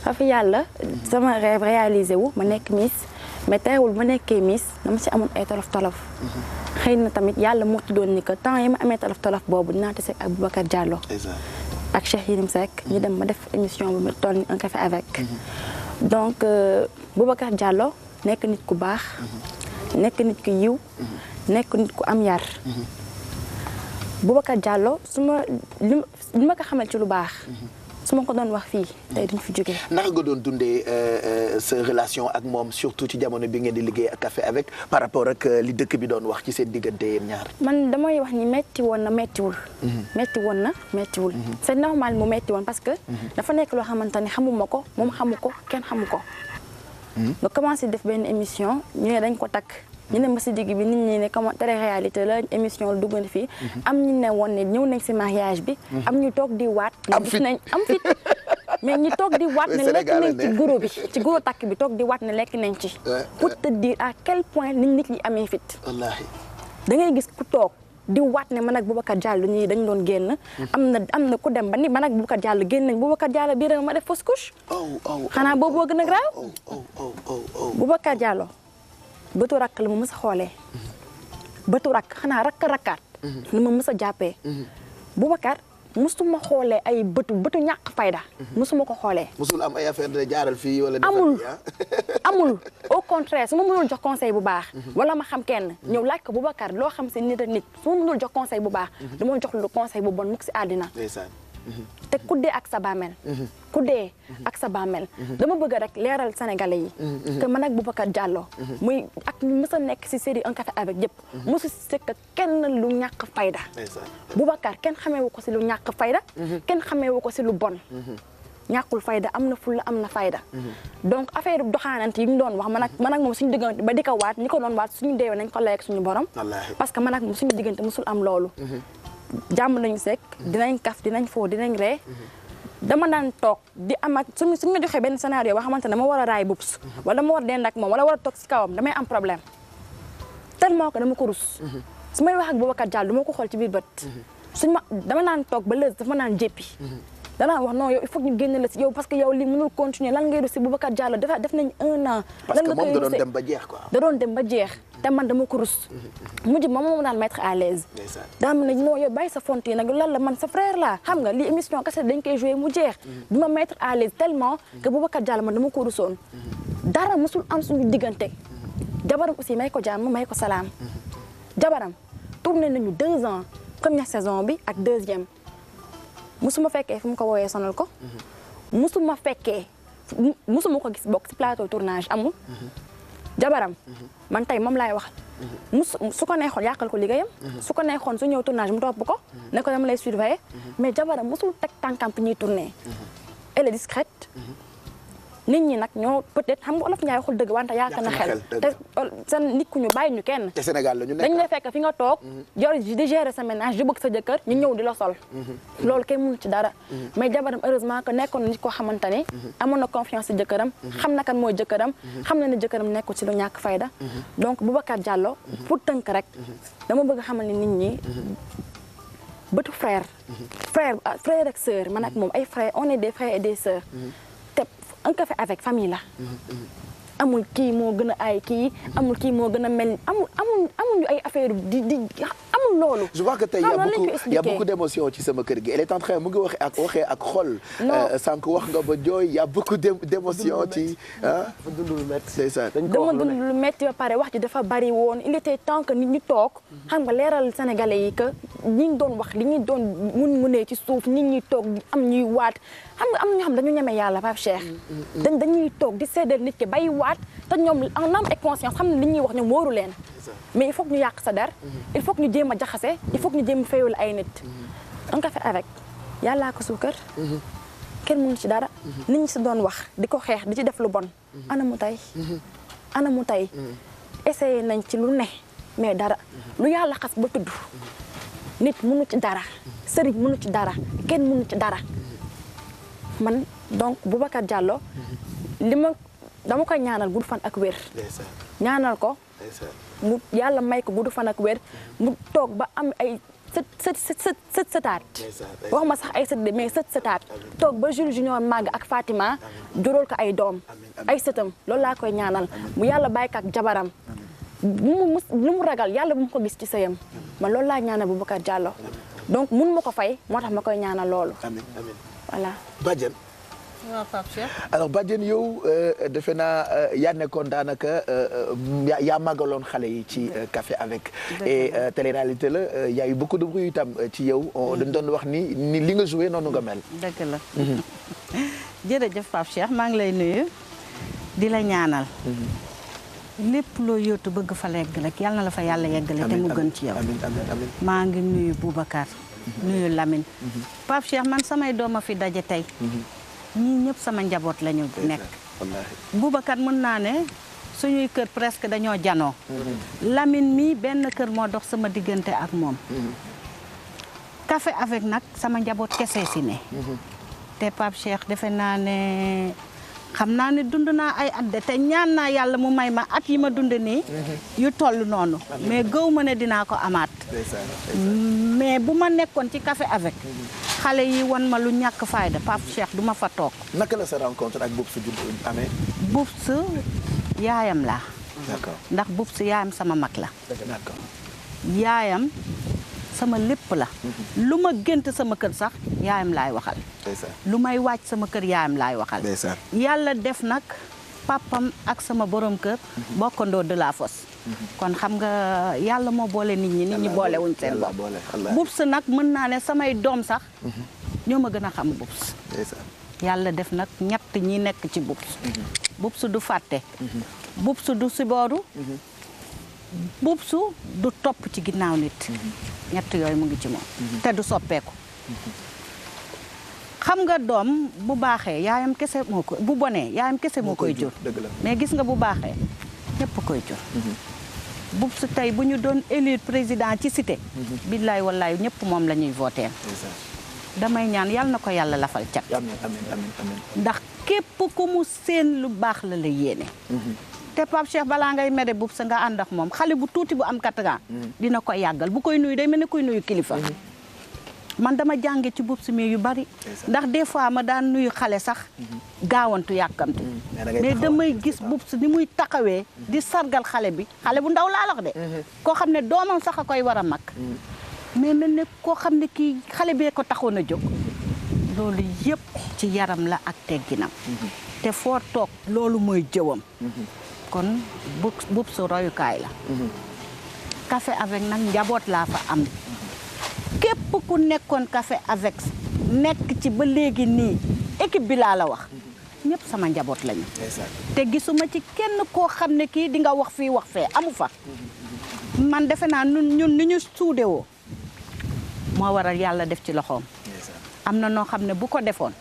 fa fi yàlla sama rêve réalisé wu ma nekk Miss mais teewul ma nekkee Miss dama si amoon ay tolof. xëy na tamit yàlla moo tuddoon ni que temps yi ma amee tolof boobu dinaa tase ak Boubacar Diallo. ak Cheikh Yérim Seck ñu dem ma def émission bu ma toll un café avec. donc Boubacar Diallo nekk nit ku baax. nekk nit ku yiw. nekk nit ku am yar. Boubacar Diallo li ma ko xamal ci lu baax. su ma ko doon wax fii tey duñ fi jógee. naka nga doon dundee sa relation ak moom surtout ci jamono bi ngeen di liggéey ak café avec par rapport ak li dëkk bi doon wax ci seen diggante yéen ñaar. man damay wax ni metti woon na mettiwul. c'est normal mu metti woon parce que. dafa nekk loo xamante ne xamuma ko moom xamu ko kenn xamu ko. nga commencé def benn émission ñu ne dañ ko takk. ñu ne ma si digg bi nit ñi ne comment télé-réalité la émission la dugg na fii am ñu ne woon ne ñëw nañ si mariage bi am ñu toog di waat am fit mais ñi toog di waat ne lekk nañ ci goro bi ci goro takk bi toog di waat ne lekk nañ ci pour te dire à quel point nit ñi amee fit wallaahi da ngay gis ku toog di waat ne man ak Boubacar Diallo ñii dañ doon génn am na ku dem ba ni man ak Boubacar Diallo génn nañ Boubacar Diallo biir ma def fausse couche xanaa boobu gën a graaw Boubacar Diallo bëtu rakk la ma mës a xoolee bëtu rakk xanaa rakkaat la ma mës a jàppee Boubacar mësuma xoolee ay bëtu ñàkk fayda mësuma ko xoolee mësul am ay affaire de jaaral fii wala amul au contraire su ma mënul jox conseil bu baax wala ma xam kenn ñëw laaj ko Boubacar loo xam si nit ak nit su ma mënul jox conseil bu baax dama jox lu conseil bu bon mukk si àddina te ku dee ak sa bàmmeel dama bëgg rek leeral sénégalais yi que man ak Boubacar Diallo muy ak ñu mës a nekk si série un café avec yëpp mosu si sëkk kenn lu ñàkk fayda Boubacar kenn xameewu ko si lu ñàkk fayda kenn xameewu ko si lu bon ñàkkul fayda am na fulla am na fayda donc affaire doxaanante yi ñu doon wax man ak moom suñu diggante ba di ko waat ñi ko doon waat suñu deewee nañ ko lay ak suñu borom parce que man ak moom suñu diggante mosul am loolu jàmm nañu sekk dinañ kaf dinañ foo dinañ ree dama daan toog di am ak suñu ma joxee benn scénario boo xamante ne dama war a raay Boubs wala dama war a dend ak moom wala war a toog si kawam damay am problème tellement que dama ko rus su may wax ak Boubacar Diallo dama ko xool ci biir bët dama naan toog ba lës dafa naan jéppi danaa wax non yow il faut ñu génne la si yow parce que yow lii mënul continuer lan ngay rus si Boubacar Diallo def nañ 1 an. parce que moom da doon dem ba jeex quoi. da doon dem ba jeex te man dama ko rus. mujj moom daan mettre à l'aise. daa ma ne non yow bàyyi sa fonte yi nag lan la man sa frère la xam nga li émission kese dañ koy joué mu jeex. bi ma mettre à l'aise tellement que Boubacar Diallo man dama ko rusoon. dara musul am suñu diggante. jabaram aussi may ko jàmm may ko salaam. jabaram tourné nañu 2 ans première saison bi ak deuxième. musuma fekkee fu mu ko woowee sonal ko musuma fekkee musuma ko gis bokk ci plateau tournage amul jabaram man tey moom laay wax su ko neexoon yàqal ko liggéeyam su ko neexoon su ñëw tournage mu topp ko ne ko dama lay surveiller mais jabaram musul teg tànkam fi ñuy tourner elle est discrète nit ñi nag ñoo peut-être xam nga olof Njaay waxul dëgg wante yaakaar na xel te seen nit ku ñu bàyyi ñu kenn te Sénégal la ñu nekk dañ lay fekk fi nga toog yor di gérer sa ménage di bëgg sa jëkkër ñu ñëw di la sol loolu kenn mënu ci dara mais jabaram heureusement que nekkoon na nit koo xamante ne amoon na confiance ci jëkkëram xam na kan mooy jëkkëram xam na ne jëkkëram nekkul ci lu ñàkk fayda donc Boubacar Diallo pour tënk rek dama bëgg xamal ni nit ñi bëtu frère ak sœur man ak moom ay frère on est des frères et des sœurs un café avec famille la amul kii moo gën a ay kii amul kii moo gën a mel amul ay affaire di amul loolu. je vois que tey y a beaucoup d'émotions ci sama kër gi elle est en train mu ngi waxee ak xol. sànq wax nga ba jooy y a beaucoup d'émotions ci dafa dund lu métti. c'est ça dama dund lu métti ba pare wax ji dafa bari woon il était temps que nit ñi toog xam nga leeral sénégalais yi que ñi ñu doon wax li ñu doon mun ci suuf nit ñi toog am ñuy waat xam nga am na ñoo xam dañu ñeme yàlla Pape Cheikh. dañuy toog di seedeel nit ki bay waat te ñoom en âme et conscience xam ne li ñuy wax ñoom wóoru leen. mais il faut que ñu yàq sa der il faut que ñu jéem a jaxase il faut que ñu jéem a fayul ay nit un café avec yàllaa ko suukar kenn mënu ci dara nit ñi si doon wax di ko xeex di ci def lu bon ana mu tey essayé nañ ci lu ne mais dara lu yàlla xas ba tudd nit mënu ci dara sëriñ mënu ci dara kenn mënu ci dara man donc Boubacar Diallo dama koy ñaanal gudd fan ak wér ñaanal ko mu yàlla may ko gudd fan ak wér mu toog ba am ay sëtaat wax ma sax ay sët de mais sëtaat toog ba Jules Junior màgg ak Fatima juróol ko ay doom ay sëtam loolu laa koy ñaanal mu yàlla bàyyi ko ak jabaram lu mu ragal yàlla bu mu ko gis ci sëyam man loolu laa ñaanal Boubacar Diallo donc mun ma ko fay moo tax ma koy ñaanal loolu voilà Badiane waaw Pape Cheikh. alors Badiane yow defe naa yaa nekkoon daanaka yaa màggaloon xale yi ci café avec et télé-réalité la y a eu beaucoup de bruit itam ci yow dañ doon wax ni li nga joué noonu nga mel. dëgg la jërëjëf Pape Cheikh maa ngi lay nuyu di la ñaanal. lépp loo yóotu bëgg fa legg rek yal na la fa yàlla yeggale te mu gën ci yow. amiin maa ngi nuyu Boubacar. nuyu Lamine. Pape Cheikh man samay doom a fi daje tey. ñii ñëpp sama njaboot la ñu nekk. Boubacar mën naa ne suñuy kër presque dañoo janoo. Lamine mi benn kër moo dox sama diggante ak moom. café avec nag sama njaboot kese si ne. te Pape Cheikh defe naa ne xam naa ne dund naa ay at de te ñaan naa yàlla mu may ma at yi ma dund nii. yu toll noonu. mais gëw ma ne dinaa ko amaat. mais bu ma nekkoon ci café avec. xale yi wan ma lu ñàkk fayda Pape Cheikh du ma fa toog. naka la sa rencontre ak Boubs amee. Boubs yaayam laa. d'accord ndax Boubs yaayam sama mag la. d'accord yaayam sama lépp la. lu ma gént sama kër sax yaayam laay waxal. lu may wàcc sama kër yaayam laay waxal. yàlla def nag papam ak sama borom kër. bokkandoo de la fosse. kon xam nga yàlla moo boole nit ñi boole wuñ seen bopp. Boubs nag mën naa ne samay doom sax. ñoo ma gën a xam Boubs. yàlla def nag ñett ñi nekk ci Boubs. Boubs du fàtte. Boubs du sibooru. Boubs du topp ci ginnaaw nit. ñett yooyu mu ngi ci moom. te du soppeeku. xam nga doom bu baaxee yaayam kese moo ko bu bonee yaayam kese moo koy jur. mais gis nga bu baaxee ñëpp koy jur. Boubs tey bu ñu doon élire président ci cité. billaay wallaay ñëpp moom la ñuy voté. damay ñaan yal na ko yàlla lafal cat. amiin amiin amiin amiin. ndax képp ku mu seen lu baax la yéene. te Pape Cheikh balaa ngay mere bub sa nga ànd ak moom xale bu tuuti bu am 4 ans. dina ko yàggal bu koy nuyu day mel ne kuy nuyu kilifa. man dama jànge ci bub si mi yu bari. ndax des fois ma daan nuyu xale sax. gaawantu yàkkamtu. mais damay gis bub si ni muy taxawee. di sargal xale bi xale bu ndaw laa wax de. koo xam ne doomam sax a koy war a mag. mais mel ne koo xam ne kii xale bee ko taxoon a jóg. loolu yëpp ci yaram la ak tegginam. te foo toog loolu mooy jëwam. kon bub su royukaay la. café avec nag njaboot laa fa am. képp ku nekkoon café avec nekk ci ba léegi nii équipe bi laa la wax. ñëpp sama njaboot lañu. te gisuma ci kenn koo xam ne kii di nga wax fii wax fee amu fa. man defe naa ñun ni ñu suudewoo moo waral yàlla def ci loxoom. am na noo xam ne bu ko defoon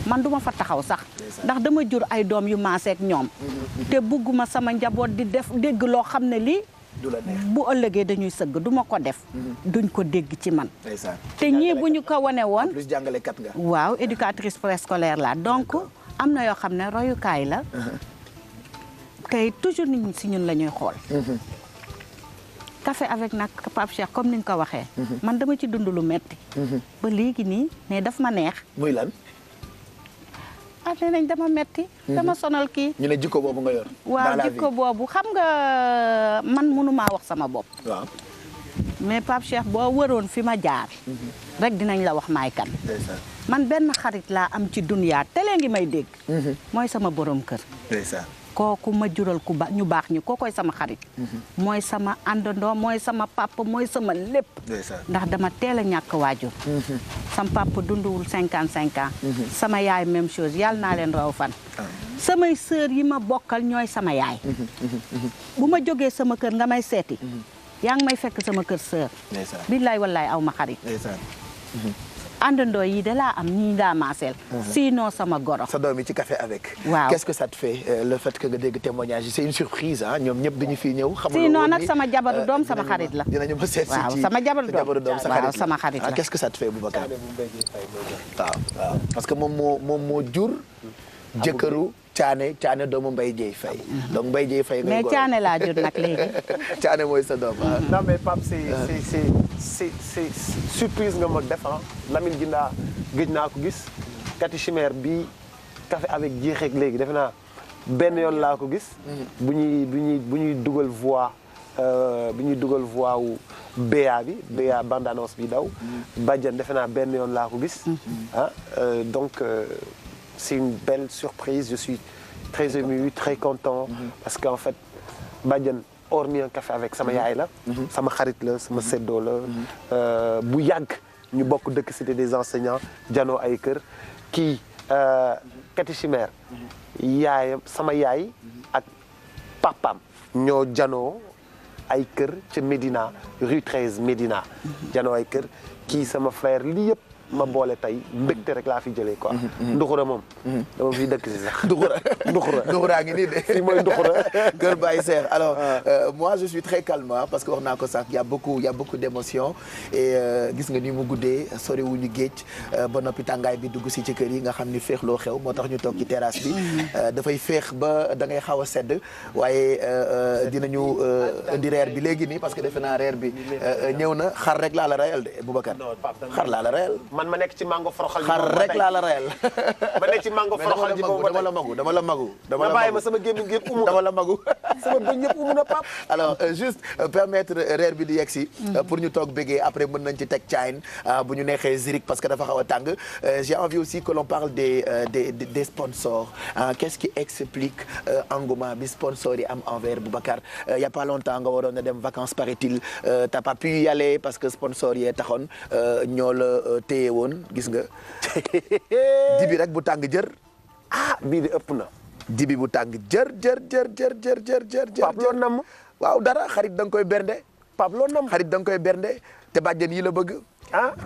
man duma fa taxaw sax ndax dama jur ay doom yu maaseek ñoom. te bugguma sama njaboot di def dégg loo xam ne lii. bu ëllëgee dañuy sëgg duma ko def. duñ ko dégg ci man. te ñii bu ñu ko wane woon. plus jàngalekat nga. waaw éducatrice préscolaire la donc am na yoo xam ne royukaay la. tey toujours nit ñi si ñun la ñuy xool. café avec nag Pape Cheikh comme ni nga ko waxee. man dama ci dund lu metti ba léegi nii mais daf ma neex. muy lan. nee nañ dama metti dama sonal kii. ñu ne jikko boobu nga yor. waaw jikko boobu xam nga man mënumaa wax sama bopp. waaw. mais Pape Cheikh boo wëroon fi ma jaar. rek dinañ la wax maay kan. man benn xarit laa am ci dunya télé ngi may dégg. mooy sama borom kër. kooku ma jural ñu baax ñi kookoy sama xarit. mooy sama àndandoo mooy sama papa mooy sama lépp. ndax dama teel a ñàkk waajur. sama papa dunduwul 55 ans. sama yaay même chose yàlla naa leen raw fan. samay sœur yi ma bokkal ñooy sama yaay. bu ma jógee sama kër nga may seeti. yaa ngi may fekk sama kër sœur. billaay wallaay aw ma xarit. àndandoo yi de laa am ñii daa maaseel. sinon sama goro. sa doom yi ci café avec. waaw qu'est-ce que ça te fait le fait que nga dégg témoignage yi c'est une surprise ah ñoom ñëpp dañu fii ñëw. xamuloo sinon nag sama jabaru doom sama xarit la. dinañu ma seet si waaw ci sama jabaru doom sa sama xarit la. qu'est-ce que ça te fait Boubacar. waaw parce que moom moo jur. jëkkëru Caane doomu Mbaye Dieye Faye. donc Mbaye Dieye Faye ngay mais Caane laa jur nag léegi. Caane mooy sa doom. non mais Pape c'est surprise nga ma def Lamine Ginda gëj naa ko gis Kati Chimère bi café avec jeexeeg léegi defe naa benn yoon laa ko gis. bu ñuy dugal voix wu BA bi BA bande annonce bi daw. Badiane defe naa benn yoon laa ko gis. Donc c'est une belle surprise je suis très ému très content. parce qu'en fait Badiane hormis un café avec sama yaay la. sama xarit la sama seddoo la. bu yàgg ñu bokk dëkk cité des enseignants janoo ay kër kii Kati Chimère yaayam sama yaay ak papam ñoo janoo ay kër ca Médina rue 13 Médina janoo ay kër kii sama frère lii yëpp ma boole tey mbégte rek laa fi jëlee quoi. Nduxura moom. dama fi dëkk si sax. Nduxura ngi nii de. fii mooy Nduxura. Kër Baye Seex alors moi je suis très calme parce que wax naa ko sànq y a beaucoup d'émotions et gis nga ni mu guddee sori wuñu géej ba noppi tàngaay bi dugg si ci kër yi nga xam ni féexloo xew moo tax ñu toog ci terrasse bi. dafay féex ba da ngay xaw a sedd waaye dinañu indi reer bi léegi nii parce que defe naa reer bi ñëw na xar rek laa la rayal de Boubacar. xar laa la rayal. man ma nekk ci mango foroxal ji xar rek laa la reyal. ma nekk ci mango foroxal ji boobu dama la magu. ma bàyyi ma sama gémmiñ gi yëpp umu dama la magu. sama bëñ yëpp umu na Pape. alors juste permettre reer bi di yegg si. pour ñu toog béggee après mën nañ ci teg cain bu ñu neexee zirik parce que dafa xaw a tàng. j'ai envie aussi que l'on parle des sponsors qu'est-ce qui explique engouement bi sponsors yi am envers Boubacar il y a pas longtemps nga waroon a dem vacances paraît-il t'as pas pu y aller parce que sponsors yee taxoon ñoo la téye woon gis nga dibi rek bu tàng jër bii di ëpp na dibi bu tàng jër Pape loolu nam waaw dara xarit da nga koy bernde Pape loolu nam xarit da nga koy bernde te bàjjen yi la bëgg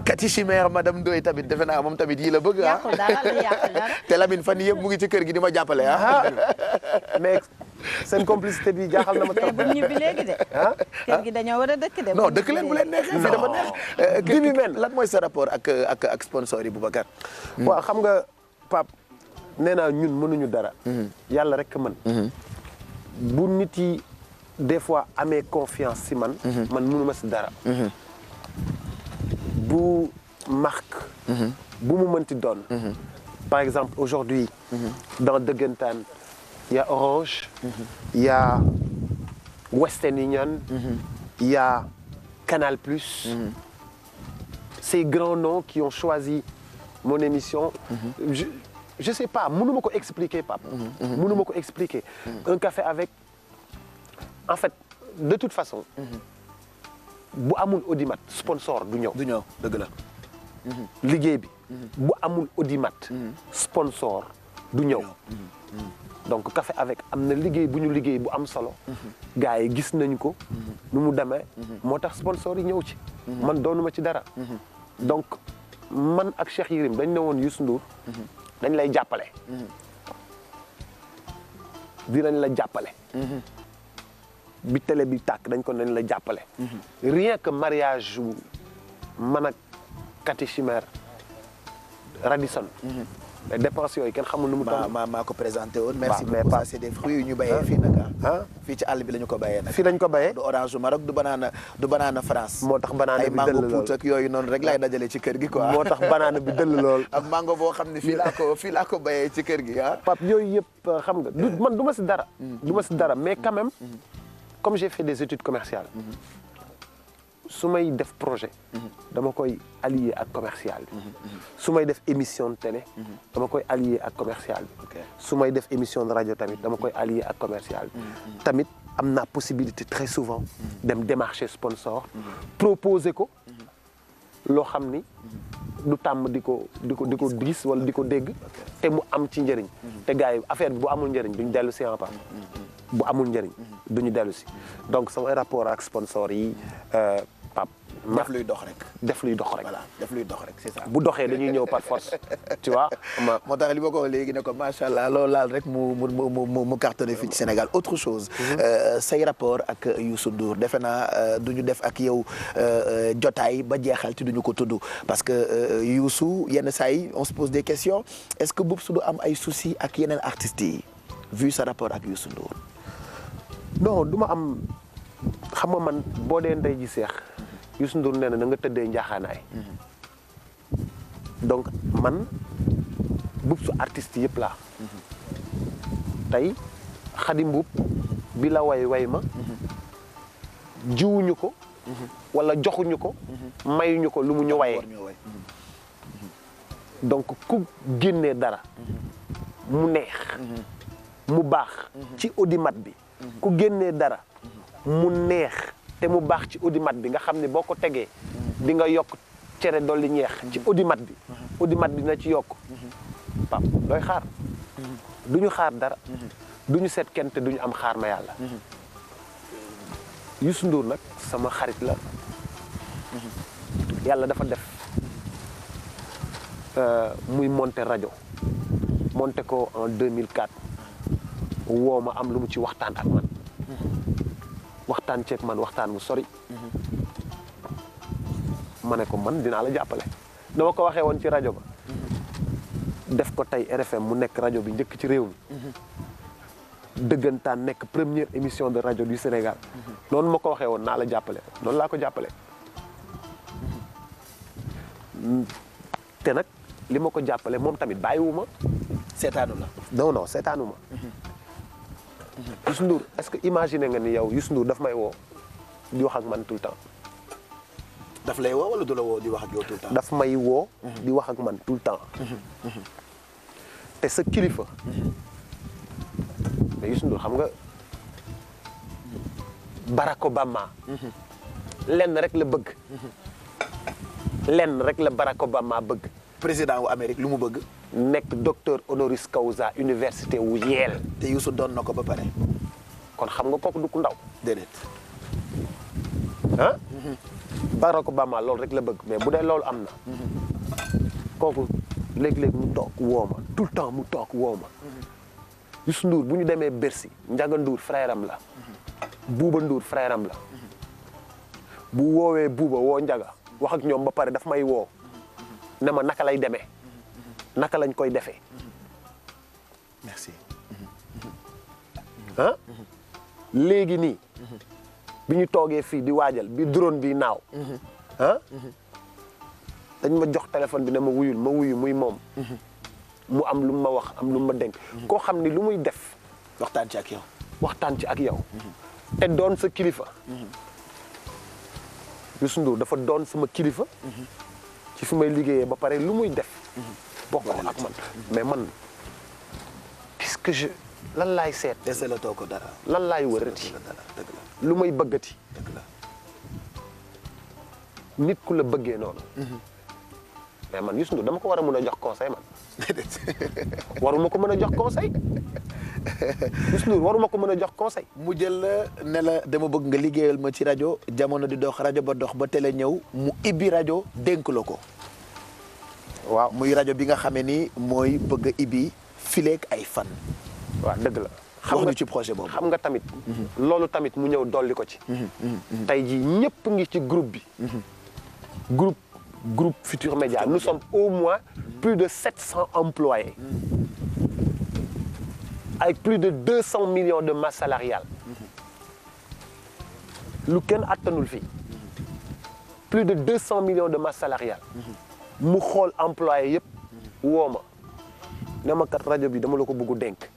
Kati Chimère madame Ndoye tamit defe naa moom tamit yi la bëgg yàqul dara te Lamine fan yëpp mu ngi ci kër gi di ma jàppale mais seen complicité bi jaaxal na ma trop. bu ñibbi léegi de. ah kër gi dañoo war a dëkk de. non dëkk leen bu leen neexee fii dafa neex. Dimi men lan mooy sa rapport ak sponsor yi Boubacar. waaw xam nga Pape nee naa ñun mënuñu dara. yàlla rek mën. bu nit yi des fois amee confiance si man. man mënuma si dara. bu marque. bu mu mënti doon. par exemple aujourd'hui dans Dëggantaan il y a Orange. il y a Western Union. il y a Canal+. Ces grands noms qui ont choisi mon émission. Je sais pas mënuma ko expliquer Pape. mënuma ko expliquer. Un café avec en fait de toute façon. bu amul audimat sponsor du ñëw. du ñëw dëgg la. liggéey bi. bu amul audimat. sponsor du ñëw. donc café avec am na liggéey bu ñu liggéey bu am solo. gars yi gis nañu ko. nu mu demee. moo tax sponsor yi ñëw ci. man doonuma ci dara. donc man ak Cheikh Yérim dañ ne woon Youssou Ndour. dañ lay jàppale. dinañ la jàppale. bi télé bi tàkk dañ ko nañ la jàppale. rien que mariage wu man ak Cathy Chimère Radisson. mais dépenses yooyu kenn xamul nu mu toll. maa ko présenté woon. merci mais beaucoup pas ça c'est des fruits yu ñu béyee fii nag fii ci àll bi la ñu ko béyee nag. fii lañ ko béyee. du orange du Maroc du banana France. moo tax banana ay bi mango dëll lool Pout ak yooyu noonu rek lay dajale ci kër gi quoi. moo tax banana bi dëll lool. ak mango boo xam ne fii laa ko béyee ci kër gi ah. Pape yooyu yëpp xam nga man du ma si dara. du ma si dara mais quand même comme j'ai fait des études commerciales. su may def projet. dama koy allier ak commercial bi. su may def émission de télé. dama koy allier ak commercial bi. su may def émission de rajo tamit dama koy allier ak commercial bi. tamit am naa possibilité très souvent. dem démarcher sponsor. proposer ko. loo xam ni du tàmm di ko gis wala di ko dégg. te mu am ci njëriñ. te gars yi affaire bi bu amul njëriñ duñ dellu si en pas. bu amul njëriñ duñu dellu si donc samay rapport ak sponsor yi Pape. def luy dox rek. def luy dox rek. voilà def luy dox rek c'est ça. bu doxee dañuy ñëw par force tu vois. moo tax li ma ko wax léegi ne ko macha allah loolu laal rek mu cartonné fii ci Sénégal autre chose. say rapport ak Youssou Ndour defe naa du ñu def ak yow jotaay ba jeexal ci duñu ko tudd parce que Youssou yenn saa yi on se pose des questions est-ce que Boubs du am ay soucis ak yeneen artistes yi vu sa rapport ak Youssou Ndour. non du ma am xam nga man boo dee ndey ji seex. Youssou Ndour nee na nga tëddee njaaxaanaay. donc man Boubs artiste yëpp laa. tey Xadi Mbuub bi la way ma. jiwuñu ko. wala joxuñu ko. mayuñu ko lu mu ñu wayee. donc ku génnee dara. mu neex. mu baax. ci audimat bi. ku génnee dara. mu neex. te mu baax ci audimat bi nga xam ne boo ko tegee di nga yokk cere dolli ñeex ci audimat bi audimat bi na ci yokk Pape looy xaar duñu xaar dara duñu seet kenn te duñu am xaar ma yàlla Youssou Ndour nag sama xarit la yàlla dafa def muy monter rajo monter ko en 2004 woo ma am lu mu ci waxtaan ak man waxtaan ceeg man waxtaan mu sori ma ne ko man dinaa la jàppale dama ko waxee woon ci rajo ba def ko tey RFM mu nekk rajo bi njëkk ci réew mi Dëggantaan nekk première émission de rajo du Sénégal noonu ma ko waxee woon naa la jàppale noonu laa ko jàppale te nag li ma ko jàppale moom tamit bàyyiwuma seetaanu la. non seetaanu ma Youssou Ndour est-ce que imaginer nga ni yow Youssou Ndour daf may woo di wax ak man tout le temps. daf lay woo wala du la woo di wax ak yow tout le temps. daf may woo. di wax ak man tout le temps. te sa kilifa. mais Youssou Ndour xam nga Barack Obama. lenn rek la bëgg. lenn rek la Barack Obama bëgg. président wu Amérique lu mu bëgg. nekk docteur honoris causa université wu Yale. te Youssou doon na ko ba pare. kon xam nga kooku du ku ndaw. déedéet. ah. Barack Obama loolu rek la bëgg mais bu dee loolu am na. kooku léeg-léeg mu toog woo ma tout le temps mu toog woo ma. Youssou Ndour bu ñu demee Bercy Ndiaga Ndour frère am la Bouba Ndour frère am la bu woowee Bouba woo Ndiaga wax ak ñoom ba pare daf may woo ne ma naka lay demee naka lañ koy defee merci. ah léegi nii bi ñu toogee fii di waajal bi drone bi naaw ah dañ ma jox téléphone bi ne ma wuyul ma wuyu muy moom mu am lu ma wax am lu ma dénk koo xam ni lu muy def waxtaan ci ak yow. waxtaan ci ak yow te doon sa kilifa Youssou Ndour dafa doon sama kilifa ci fi may liggéeyee ba pare lu muy def bokk ak man mais man qu'est-ce que je lan laay seet dese la too ko dara. lan laay wërati dëgg la lu may bëggati dëgg la. nit ku la bëggee noonu mais man Youssou Ndour dama ko war a mën a jox conseil man waruma ko mën a jox conseil Youssou Ndour waruma ko mën a jox conseil mu jël la ne la dama bëgg nga liggéeyal ma ci rajo jamono di dox rajo ba dox ba télé ñëw mu ibbi rajo dénk la ko. waaw muy rajo bi nga xamee ni mooy bëgg a ibbi fileek ay fan. waaw dëgg la wax ñu ci projet boobu. xam nga tamit loolu tamit mu ñëw dolli ko ci tey jii ñëpp ngi ci groupe bi groupe Futur Média nous sommes au moins plus de 700 employés avec plus de 200 millions de masse salariale lu kenn attanul fii plus de 200 millions de masse salariale mu xool employé yëpp woo ma ne ma kat rajo bi dama la ko bëgg dénk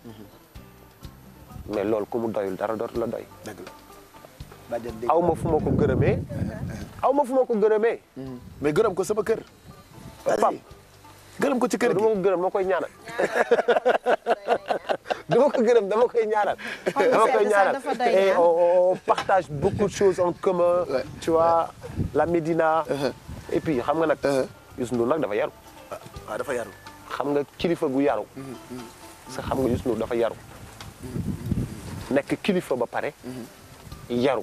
mais loolu ku mu doyul dara dootu la doy dëgg la. aw ma fu ma ko gërëmee aw ma fu ma ko gërëmee mais gërëm ko sama kër. Pape gërëm ko ci kër du gi. ma ko gërëm dama koy ñaanal du ma ko gërëm dama koy ñaanal dama koy ñaanal et on partage beaucoup de choses en commun tu vois la Médina et puis xam nga nag Youssou Ndour nag dafa yaru waaw dafa yaru. xam nga kilifa gu yaru parce que xam nga Youssou Ndour dafa yaru nekk kilifa ba pare yaru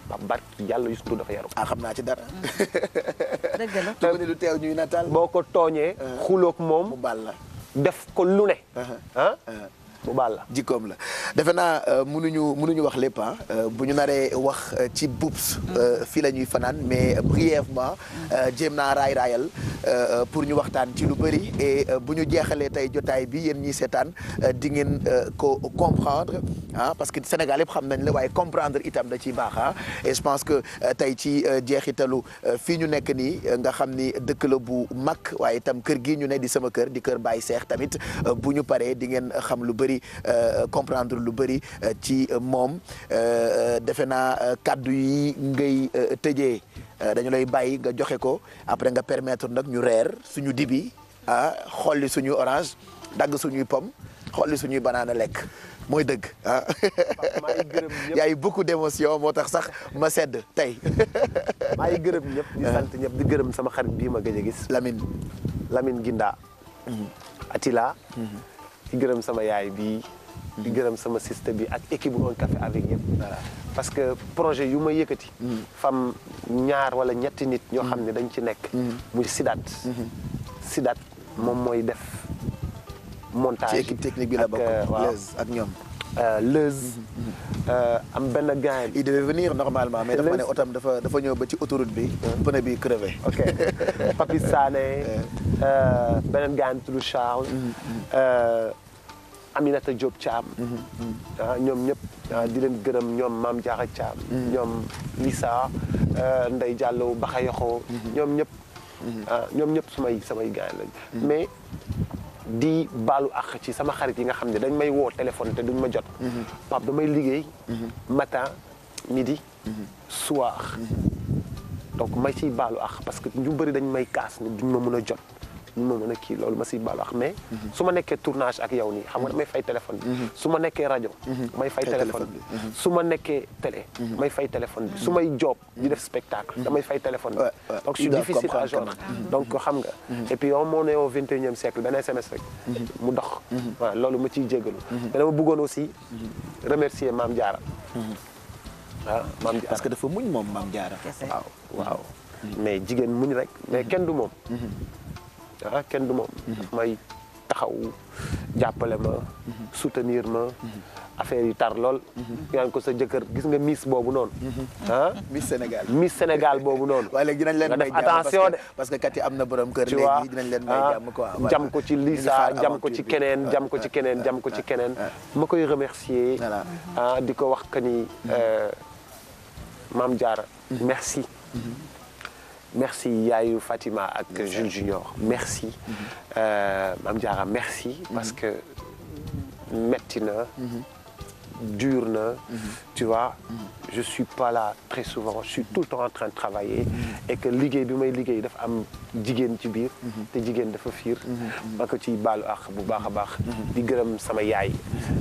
ba barki yàlla Youssou Ndour dafa yaru ah xam naa ci dara. dëgg la. te ni lu teew ñuy nataal. boo ko tooñee xuloog moom mu baal la. def ko lu ne ah mu baal la jikkoom la defe naa mënuñu wax lépp bu ñu naree wax ci Boubs fii la ñuy fanaan mais brièvement jéem naa raayal pour ñu waxtaan ci lu bëri et bu ñu jeexalee tey jotaay bi yéen ñi seetaan di ngeen ko comprendre parce que Sénégal yëpp xam nañ la waaye comprendre itam da ciy baax et je pense que tey ci jeexitalu fii ñu nekk nii nga xam ni dëkk la bu mag waaye itam kër gi ñu ne di sama kër di kër Baye Seex tamit bu ñu paree di ngeen xam lu bëri comprendre lu bëri ci moom defe naa kàddu yi ngay tëjee dañu lay bàyyi nga joxe ko après nga permettre nag ñu reer suñu dibi xolli suñu orange dagg suñuy pomme xolli suñuy banaana lekk mooy dëgg maa ngi gërëm ñëpp y a eu beaucoup d'émotion moo tax sax ma sedd tey maa ngi gërëm ñëpp di sant ñëpp di gërëm sama xarit bii ma gëj a gis Lamine Ginda Attila di gërëm sama yaay bi di gërëm sama sister bi ak équipe bu Un Café avec ñëpp parce que projet yu ma yëkkati fam ñaar wala ñetti nit ñoo xam ne dañ ci nekk muy Sidat moom mooy def montage ci équipe technique bi la bokk Leuz ak ñoom Leuz am benn gars il devait venir normalement mais dafa ne otam dafa ñëw ba ci autoroute bi pneu bi crevé ok Papi Sané beneen gars tudd Charles Aminata Diop Thiam ñoom ñëpp di leen gërëm ñoom Mame Diarra Thiam ñoom Lissa Ndeye Diallo Bakhayoxo ñoom ñëpp samay gars lañ mais di baalu àq ci sama xarit yi nga xam ne dañ may woo téléphone te duñ ma jot Pape damay liggéey matin midi soir donc may ciy baalu àq parce que ñu bëri dañ may kaas ni duñ ma mën a jot duñ ma mën a kii loolu ma ciy baalu àq mais su ma nekkee tournage ak yow nii xam nga damay fay téléphone bi su ma nekkee rajo may fay téléphone bi su ma nekkee télé may fay téléphone bi su may job di def spectacle damay fay téléphone bi donc c'est difficile à joindre donc xam nga et puis on est au 21e siècle benn SMS rek mu dox waaw loolu ma ciy jéggalu mais dama bëggoon aussi remercier Mame Diarra waaw Mame Diarra parce que dafa muñ moom Mame Diarra waaw mais jigéen muñ rek mais kenn du moom kenn du moom may taxaw jàppale ma soutenir ma affaire yi tar lool ñaan ko sa jëkkër gis nga Miss boobu noonu Miss Sénégal boobu noonu waaye léegi dinañ leen nga may def attention de parce que kat yi am na borom kër tu vois léegi dinañ leen may jàmm quoi jam ko ci Lisa jam ko ci keneen jam ko ci keneen jam ko ci keneen ma koy remercier di ko wax que ni Mame Diarra merci merci yaayu Fatima ak Jules Junior merci Mame Diarra merci parce que metti na dur na tu vois je suis pas là très souvent je suis tout le temps en train de travailler et que liggéey bi may liggéey dafa am jigéen ci biir te jigéen dafa fiir ma ko ciy baalu ak bu baax a baax di gërëm sama yaay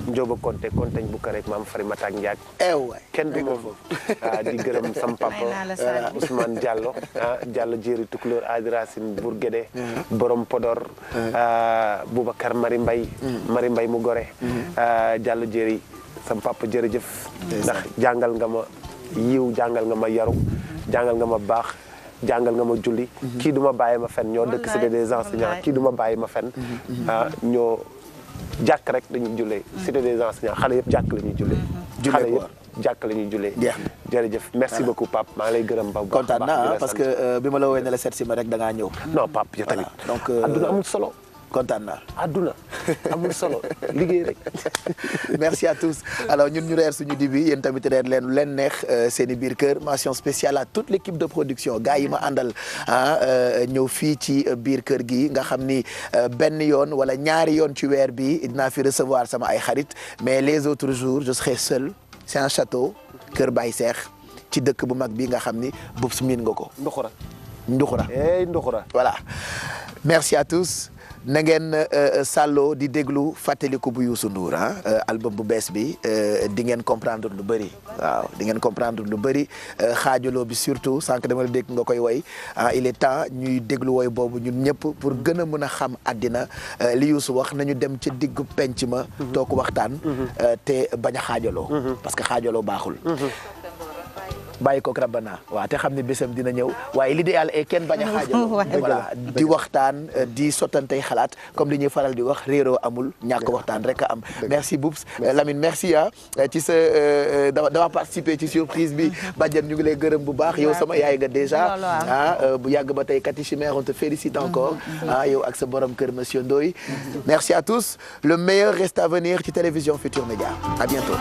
Njóoba Konte konteñ bu ko rek maam Farimata ak Njaag kenn du moom di gërëm sama papa Ousmane Diallo Diallo jéeri Tukulóor Adi Racine Bourguédé borom Podor Boubacar Mari Mbay mu gore Diallo jéeri sama papa jërëjëf ndax jàngal nga ma yiw jàngal nga ma yaru jàngal nga ma baax jàngal nga ma julli kii du ma bàyyi ma fen ñoo dëkk c'est des enseignants kii du ma bàyyi ma fen ñoo jàkk rek dañuy jullee c'est des enseignants xale yëpp jàkk la ñuy jullee xale yëpp jàkk la ñuy jullee jërëjëf merci beaucoup Pape maa ngi lay gërëm ba kontaan naa parce que bi ma la woowee ne la seet si ma rek da ngaa ñëw non Pape yow tamit donc adduna amul solo kontaan naa adduna amul solo liggéey rek merci à tous alors ñun ñu reer suñu dibi yéen tamit reer leen lu leen neex seen i biir kër mention spéciale à toute l'équipe de production gars yi ma àndal ñëw fii ci biir kër gi nga xam ni benn yoon wala ñaari yoon ci weer bi dinaa fi recevoir sama ay xarit mais les autres jours je serai seul c'est un château Kër Baye Seex ci dëkk bu mag bi nga xam ni bubs miin nga ko Nduxura voilà merci à tous na ngeen sàlloo di déglu fàttaliku bu Youssou Ndour album bu bees bi di ngeen comprendre lu bëri waaw di ngeen comprendre lu bëri xaajaloo bi surtout sànq dama la dégg nga koy woy il est temps ñuy déglu woy boobu ñun ñëpp pour gën a mën a xam àddina li Youssou wax nañu dem ca diggu penc ma toog waxtaan te bañ a xaajaloo parce que xaajaloo baaxul bàyyi ko Rabbana waaw te xam ne bésam dina ñëw waaye l'idéal est kenn bañ a xaajaloo voilà di waxtaan di sottantey xalaat comme li ñuy faral di wax réeroo amul ñàkk waxtaan rek a am merci Boubs Lamine merci ci sa dama participer ci surprise bi Badiane ñu ngi lay gërëm bu baax yow sama yaay nga déjà bu yàgg ba tey Cathy Chimère on te félicite encore yow ak sa borom kër monsieur Ndoye merci à tous le meilleur reste à venir ci télévision Futur Média à bientôt